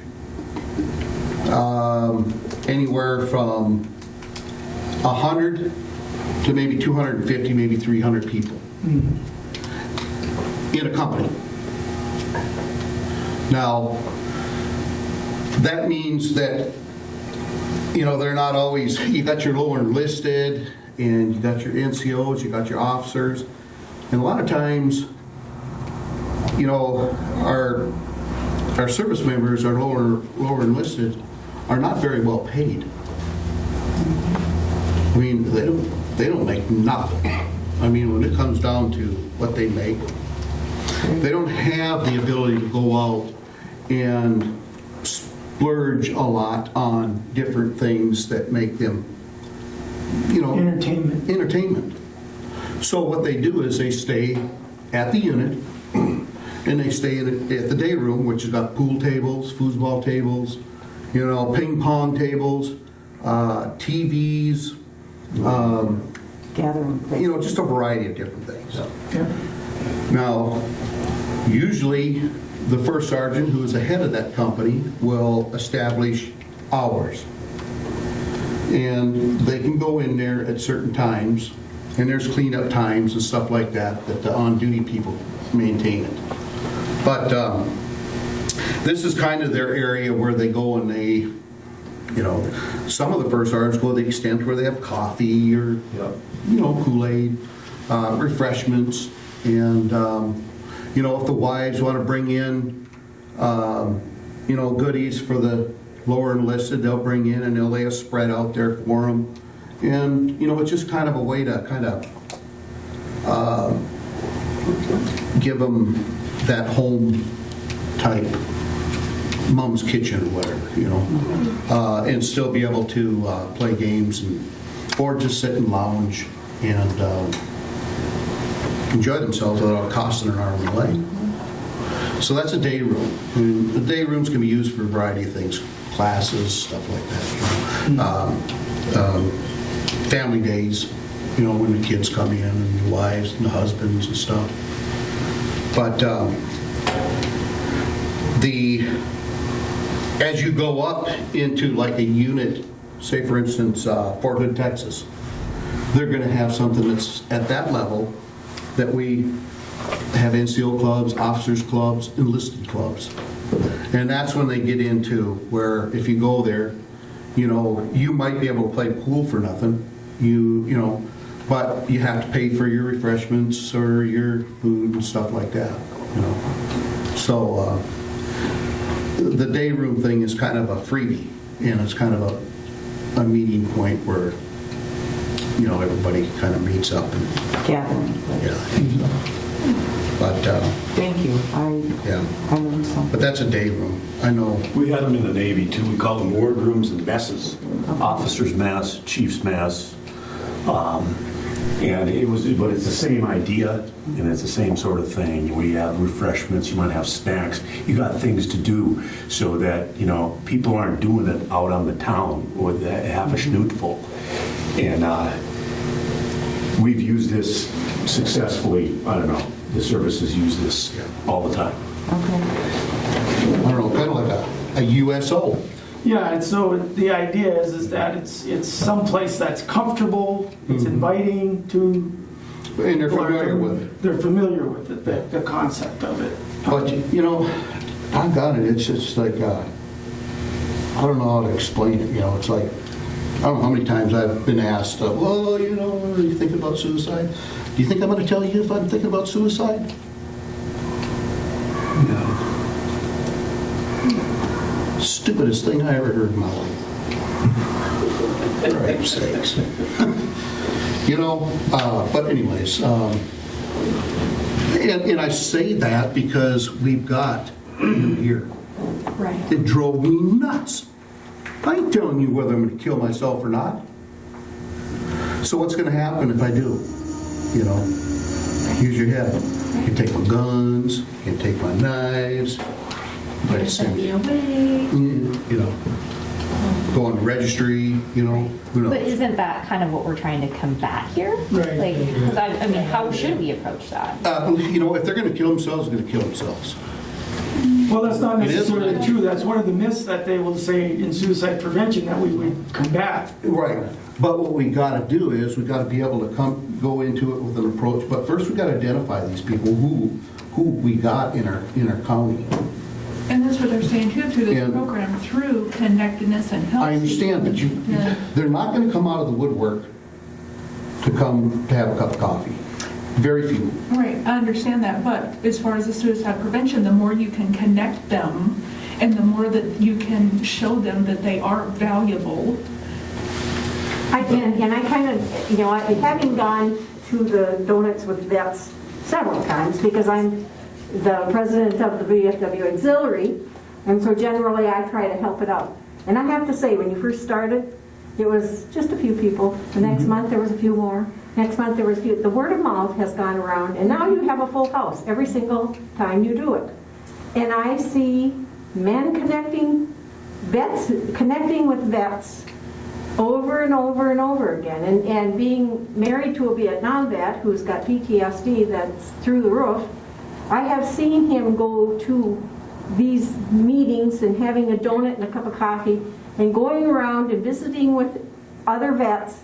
anywhere from 100 to maybe 250, maybe 300 people in a company. Now, that means that, they're not always, you got your lower enlisted, and you got your NCOs, you got your officers, and a lot of times, our service members, our lower enlisted, are not very well paid. I mean, they don't make nothing. I mean, when it comes down to what they make, they don't have the ability to go out and splurge a lot on different things that make them, entertainment. So what they do is they stay at the unit, and they stay at the day room, which has got pool tables, foosball tables, ping pong tables, TVs, gathering places. Just a variety of different things. Yeah. Now, usually the first sergeant, who is the head of that company, will establish hours. And they can go in there at certain times, and there's cleanup times and stuff like that the on-duty people maintain it. But this is kind of their area where they go and they, some of the first sergeants go to the extent where they have coffee or, Kool-Aid, refreshments, and, if the wives want to bring in, goodies for the lower enlisted, they'll bring in and they'll lay a spread out there for them. And, it's just kind of a way to kind of give them that home type mom's kitchen or whatever, and still be able to play games or just sit and lounge and enjoy themselves without costing an arm and a leg. So that's a day room. And the day rooms can be used for a variety of things, classes, stuff like that. Family days, when the kids come in and the wives and the husbands and stuff. But as you go up into like a unit, say for instance Fort Hood, Texas, they're going to have something that's at that level that we have NCO clubs, officers clubs, enlisted clubs. And that's when they get into where if you go there, you might be able to play pool for nothing, but you have to pay for your refreshments or your food and stuff like that, So the day room thing is kind of a freebie, and it's kind of a meeting point where, everybody kind of meets up and gathering place. Yeah. But thank you. I learned something. But that's a day room. I know. We had them in the Navy too. We call them ward rooms and messes. Officers' mess, chief's mess. And but it's the same idea, and it's the same sort of thing. We have refreshments, you might have snacks. You got things to do so that, people aren't doing it out on the town with half a schnootful. And we've used this successfully. I don't know. The services use this all the time. Okay. I don't know, kind of like a USO. Yeah, and so the idea is that it's someplace that's comfortable, it's inviting to. And they're familiar with it. They're familiar with it, the concept of it. But, you know, doggone it, it's just like, I don't know how to explain it, you know, it's like, I don't know how many times I've been asked, well, you know, are you thinking about suicide? Do you think I'm going to tell you if I'm thinking about suicide? No. Stupidest thing I ever heard in my life. For Christ's sakes. You know, but anyways, and I say that because we've got him here. Right. It drove me nuts. I ain't telling you whether I'm going to kill myself or not. So what's going to happen if I do? You know, use your head. You can take my guns, you can take my knives, but Send me away. you know, go on the registry, you know, who knows? But isn't that kind of what we're trying to combat here? Right. Like, because I mean, how should we approach that? You know, if they're going to kill themselves, they're going to kill themselves. Well, that's not It is necessarily what it is. true. That's one of the myths that they will say in suicide prevention that we would combat. Right. But what we got to do is we got to be able to go into it with an approach. But first, we got to identify these people who we got in our county. And that's what they're saying too, through this And- program, through connectedness and health. I understand, but Yeah. they're not going to come out of the woodwork to come to have a cup of coffee. Very few. Right, I understand that, but as far as the suicide prevention, the more you can connect them and the more that you can show them that they are valuable. And I kind of, you know, having gone to the Donuts with Vets several times, because I'm the president of the VFW Auxiliary, and so generally I try to help it out. And I have to say, when you first started, it was just a few people. The next month there was a few more. Next month there was a few. The word of mouth has gone around, and now you have a full house every single time you do it. And I see men connecting with vets over and over and over again. And being married to a Vietnam vet who's got PTSD that's through the roof, I have seen him go to these meetings and having a donut and a cup of coffee and going around and visiting with other vets,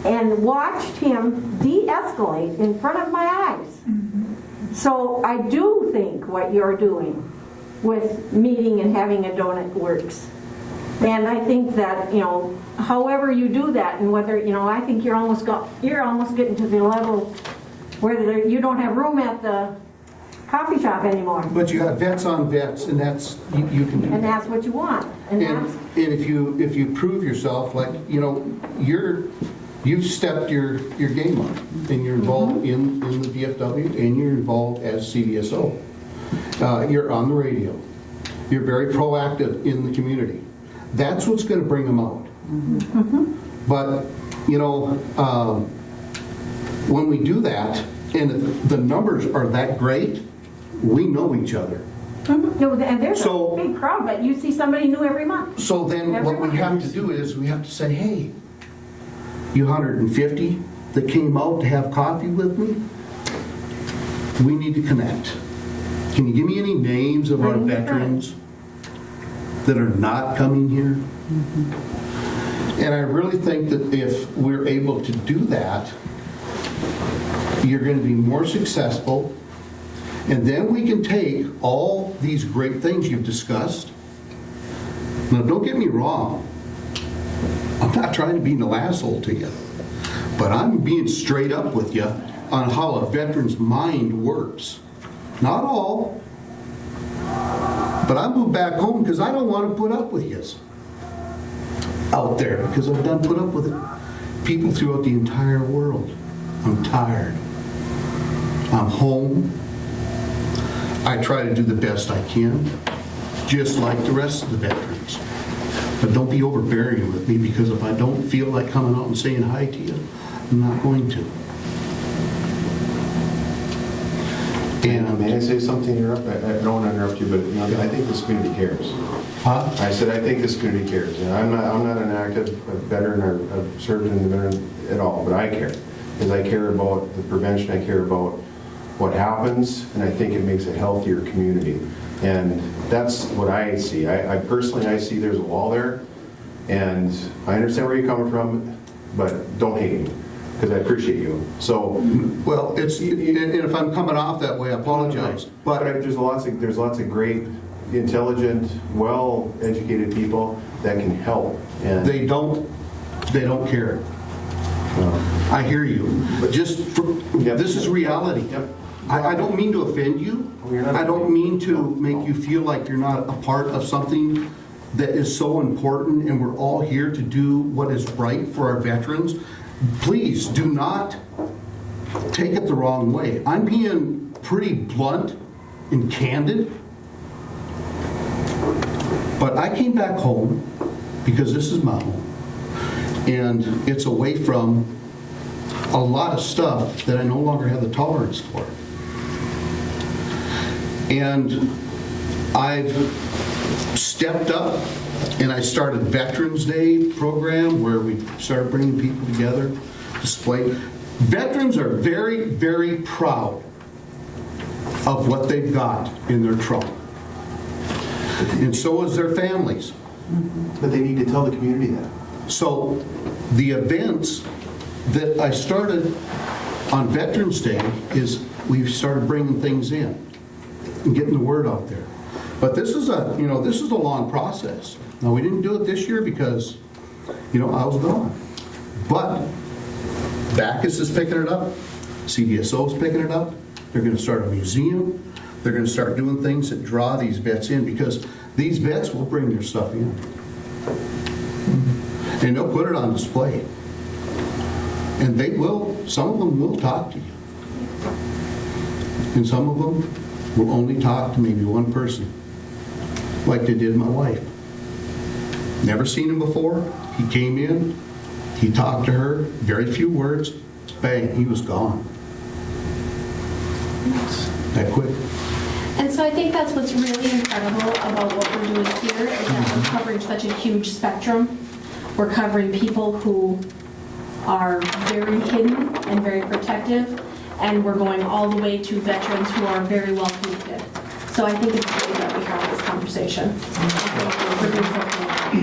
and watched him de-escalate in front of my eyes. So I do think what you're doing with meeting and having a donut works. And I think that, you know, however you do that, and whether, you know, I think you're almost getting to the level where you don't have room at the coffee shop anymore. But you got vets on vets, and that's you can do. And that's what you want. And if you prove yourself, like, you know, you've stepped your game up, and you're involved in the VFW, and you're involved as CDSO. You're on the radio. You're very proactive in the community. That's what's going to bring them out. But, you know, when we do that, and the numbers are that great, we know each other. No, and there's a big crowd, but you see somebody new every month. So then what we have to do is we have to say, hey, you 150 that came out to have coffee with me, we need to connect. Can you give me any names of our veterans that are not coming here? And I really think that if we're able to do that, you're going to be more successful. And then we can take all these great things you've discussed. Now, don't get me wrong. I'm not trying to be no asshole to you, but I'm being straight up with you on how a veteran's mind works. Not all, but I moved back home because I don't want to put up with yous out there, because I've done put up with it. People throughout the entire world. I'm tired. I'm home. I try to do the best I can, just like the rest of the veterans. But don't be overbearing with me, because if I don't feel like coming out and saying hi to you, I'm not going to. And may I say something here? I don't want to interrupt you, but you know, I think this community cares. Huh? I said I think this community cares. And I'm not an active veteran or I've served in the veteran at all, but I care. Because I care about the prevention, I care about what happens, and I think it makes a healthier community. And that's what I see. I personally, I see there's a wall there, and I understand where you're coming from, but don't hate me, because I appreciate you. So, well, and if I'm coming off that way, I apologize. But there's lots of great, intelligent, well-educated people that can help. And They don't care. I hear you, but this is reality. I don't mean to offend you. I don't mean to make you feel like you're not a part of something that is so important, and we're all here to do what is right for our veterans. Please do not take it the wrong way. I'm being pretty blunt and candid, but I came back home because this is my home, and it's away from a lot of stuff that I no longer have the tolerance for. And I've stepped up, and I started Veterans Day program where we started bringing people together, display. Veterans are very, very proud of what they've got in their trunk. And so is their families. But they need to tell the community that. So the events that I started on Veterans Day is we've started bringing things in and getting the word out there. But this is a long process. Now, we didn't do it this year because, I was gone. But Bacchus is picking it up. CDSO is picking it up. They're going to start a museum. They're going to start doing things that draw these vets in, because these vets will bring their stuff in. And they'll put it on display. And some of them will talk to you. And some of them will only talk to maybe one person, like they did my wife. Never seen him before. He came in, he talked to her, very few words, bang, he was gone. That quick. And so I think that's what's really incredible about what we're doing here, is that we're covering such a huge spectrum. We're covering people who are very hidden and very protective, and we're going all the way to veterans who are very well connected. So I think it's great that we have this conversation.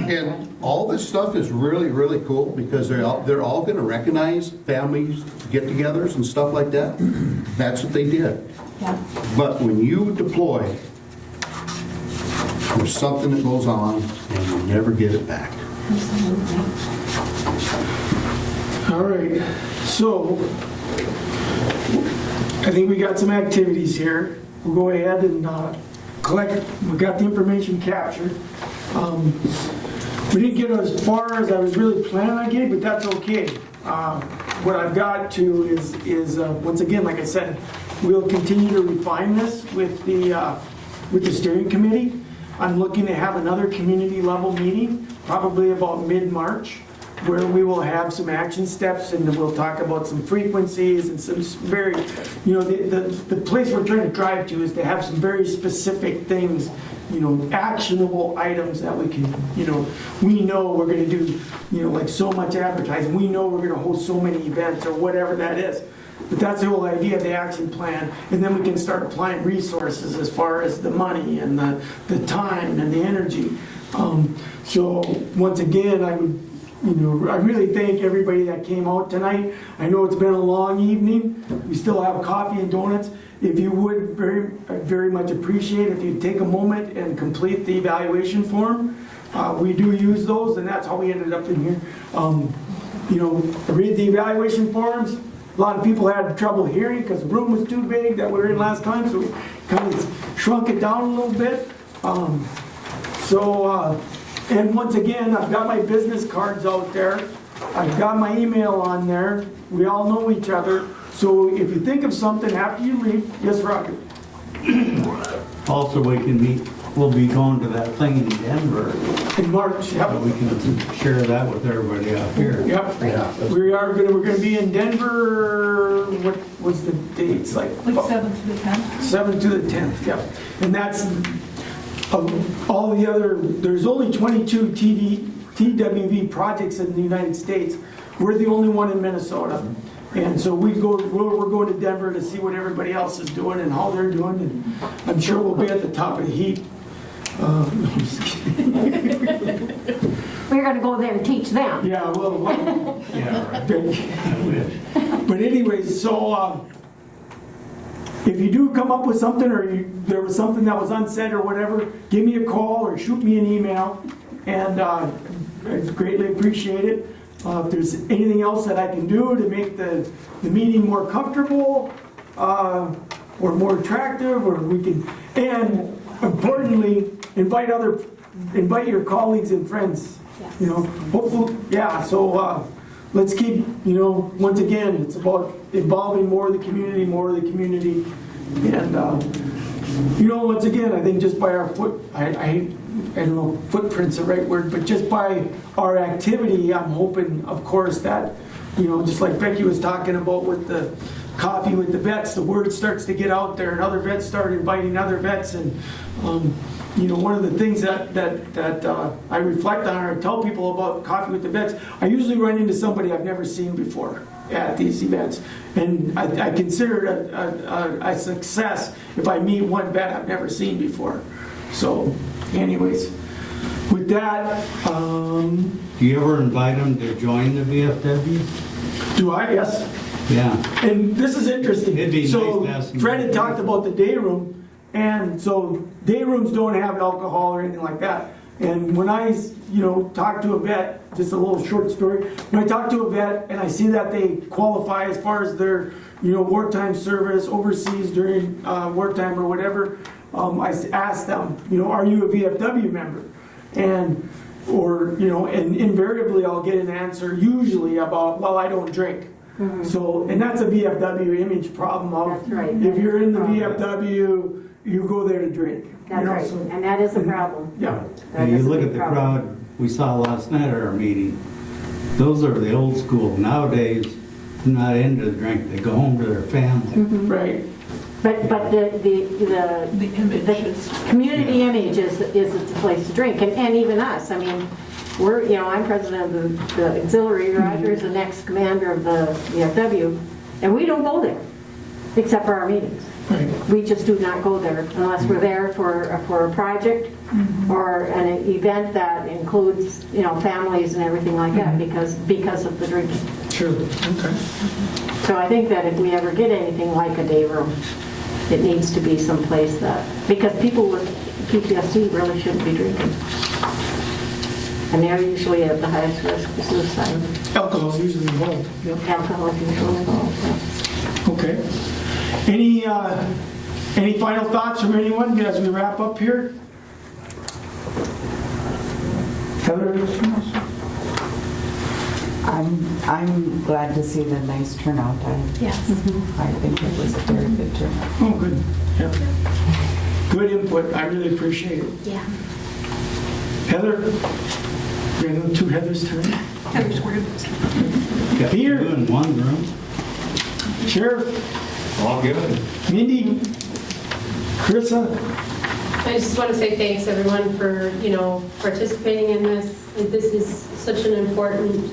And all this stuff is really, really cool, because they're all going to recognize families, get-togethers and stuff like that. That's what they did. Yeah. But when you deploy, there's something that goes on and you never get it back. All right, so I think we got some activities here. We'll go ahead and collect, we got the information captured. We didn't get as far as I was really planning on getting, but that's okay. What I've got to is once again, like I said, we'll continue to refine this with the steering committee. I'm looking to have another community level meeting, probably about mid-March, where we will have some action steps, and we'll talk about some frequencies and some very, the place we're trying to drive to is to have some very specific things, actionable items that we can, we know we're going to do, like so much advertising. We know we're going to host so many events or whatever that is. But that's the whole idea of the action plan, and then we can start applying resources as far as the money and the time and the energy. So once again, I would, I really thank everybody that came out tonight. I know it's been a long evening. We still have coffee and donuts. If you would very much appreciate if you take a moment and complete the evaluation form. We do use those, and that's how we ended up in here. Read the evaluation forms. A lot of people had trouble hearing because the room was too big that we were in last time, so we kind of shrunk it down a little bit. And once again, I've got my business cards out there. I've got my email on there. We all know each other. So if you think of something after you leave, yes, Rocket. Also, we'll be going to that thing in Denver. In March, yep. So we can share that with everybody out here. Yep. Yeah. We're going to be in Denver, what was the dates? Like 7th to the 10th. 7th to the 10th, yep. And that's all the other, there's only 22 TWV projects in the United States. We're the only one in Minnesota. And so we're going to Denver to see what everybody else is doing and how they're doing, and I'm sure we'll be at the top of the heap. No, I'm just kidding. We're going to go there and teach them. Yeah, well, Yeah, right. I wish. but anyways, so if you do come up with something, or there was something that was unsaid or whatever, give me a call or shoot me an email, and I greatly appreciate it. If there's anything else that I can do to make the meeting more comfortable or more attractive, or we can, and importantly, invite your colleagues and friends. You know, hopefully, yeah. So let's keep, once again, it's about involving more of the community, and once again, I think just by our I don't know if footprint's the right word, but just by our activity, I'm hoping, of course, that, just like Becky was talking about with the coffee with the vets, the word starts to get out there and other vets start inviting other vets. And, one of the things that I reflect on, or I tell people about coffee with the vets, I usually run into somebody I've never seen before at these events. And I consider it a success if I meet one vet I've never seen before. So, anyways, with that, Do you ever invite them to join the VFW? do I? Yes. Yeah. And this is interesting. It'd be So nice to ask them. Fred had talked about the day room, and so day rooms don't have alcohol or anything like that. And when I, talk to a vet, just a little short story, when I talk to a vet and I see that they qualify as far as their, wartime service overseas during wartime or whatever, I ask them, are you a VFW member? And invariably I'll get an answer usually about, well, I don't drink. Mm-hmm. So, and that's a VFW image problem of, That's right. if you're in the VFW, you go there to drink. That's right, so- and that is a problem. Yeah. That And you is a look big at the problem. crowd we saw last night at our meeting, those are the old school. Nowadays, they're not into the drink, they go home to their family. Mm-hmm. Right. But the image is. community image is it's a place to drink, and even us. I mean, I'm president of the auxiliary. Roger is the next commander of the VFW, and we don't go there except for our meetings. Right. We just do not go there unless we're there for a project or an event that includes families and everything like that because of the drinking. Sure. Okay. So I think that if we ever get anything like a day room, it needs to be someplace that, because people with PTSD really shouldn't be drinking. And they're usually at the highest risk for suicide. Alcohol is usually involved. Yep. Alcohol is usually involved, yeah. Okay. Any final thoughts from anyone as we wrap up here? Heather? I'm glad to see the nice turnout. Yes. I think it was a very good turnout. Oh, good. Yep. Good input. I really appreciate it. Yeah. Heather? We're going to two Heathers tonight. Heather's word. Got Here. two in one room. Sheriff? All good. Mindy? Carissa? I just want to say thanks, everyone, for, participating in this. This is such an important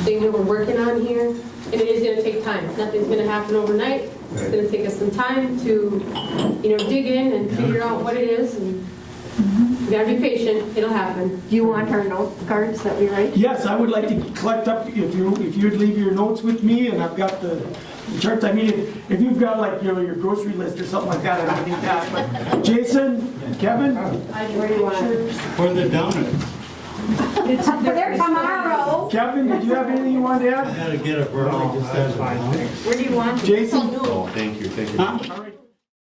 thing that we're working on here, and it is going to take time. Nothing's going to happen overnight. It's going to take us some time to, dig in and figure out what it is, and we got to be patient. It'll happen. Do you want our note cards that we write? Yes, I would like to collect up, if you'd leave your notes with me, and I've got the charts. I mean, if you've got your grocery list or something like that, I don't need that. But Jason, Kevin? Where do you want it? Where the donuts? They're tomorrow. Kevin, did you have anything you wanted to I add? gotta get up early, just as a Where do you want it? Jason? Oh, thank you. Huh? All right.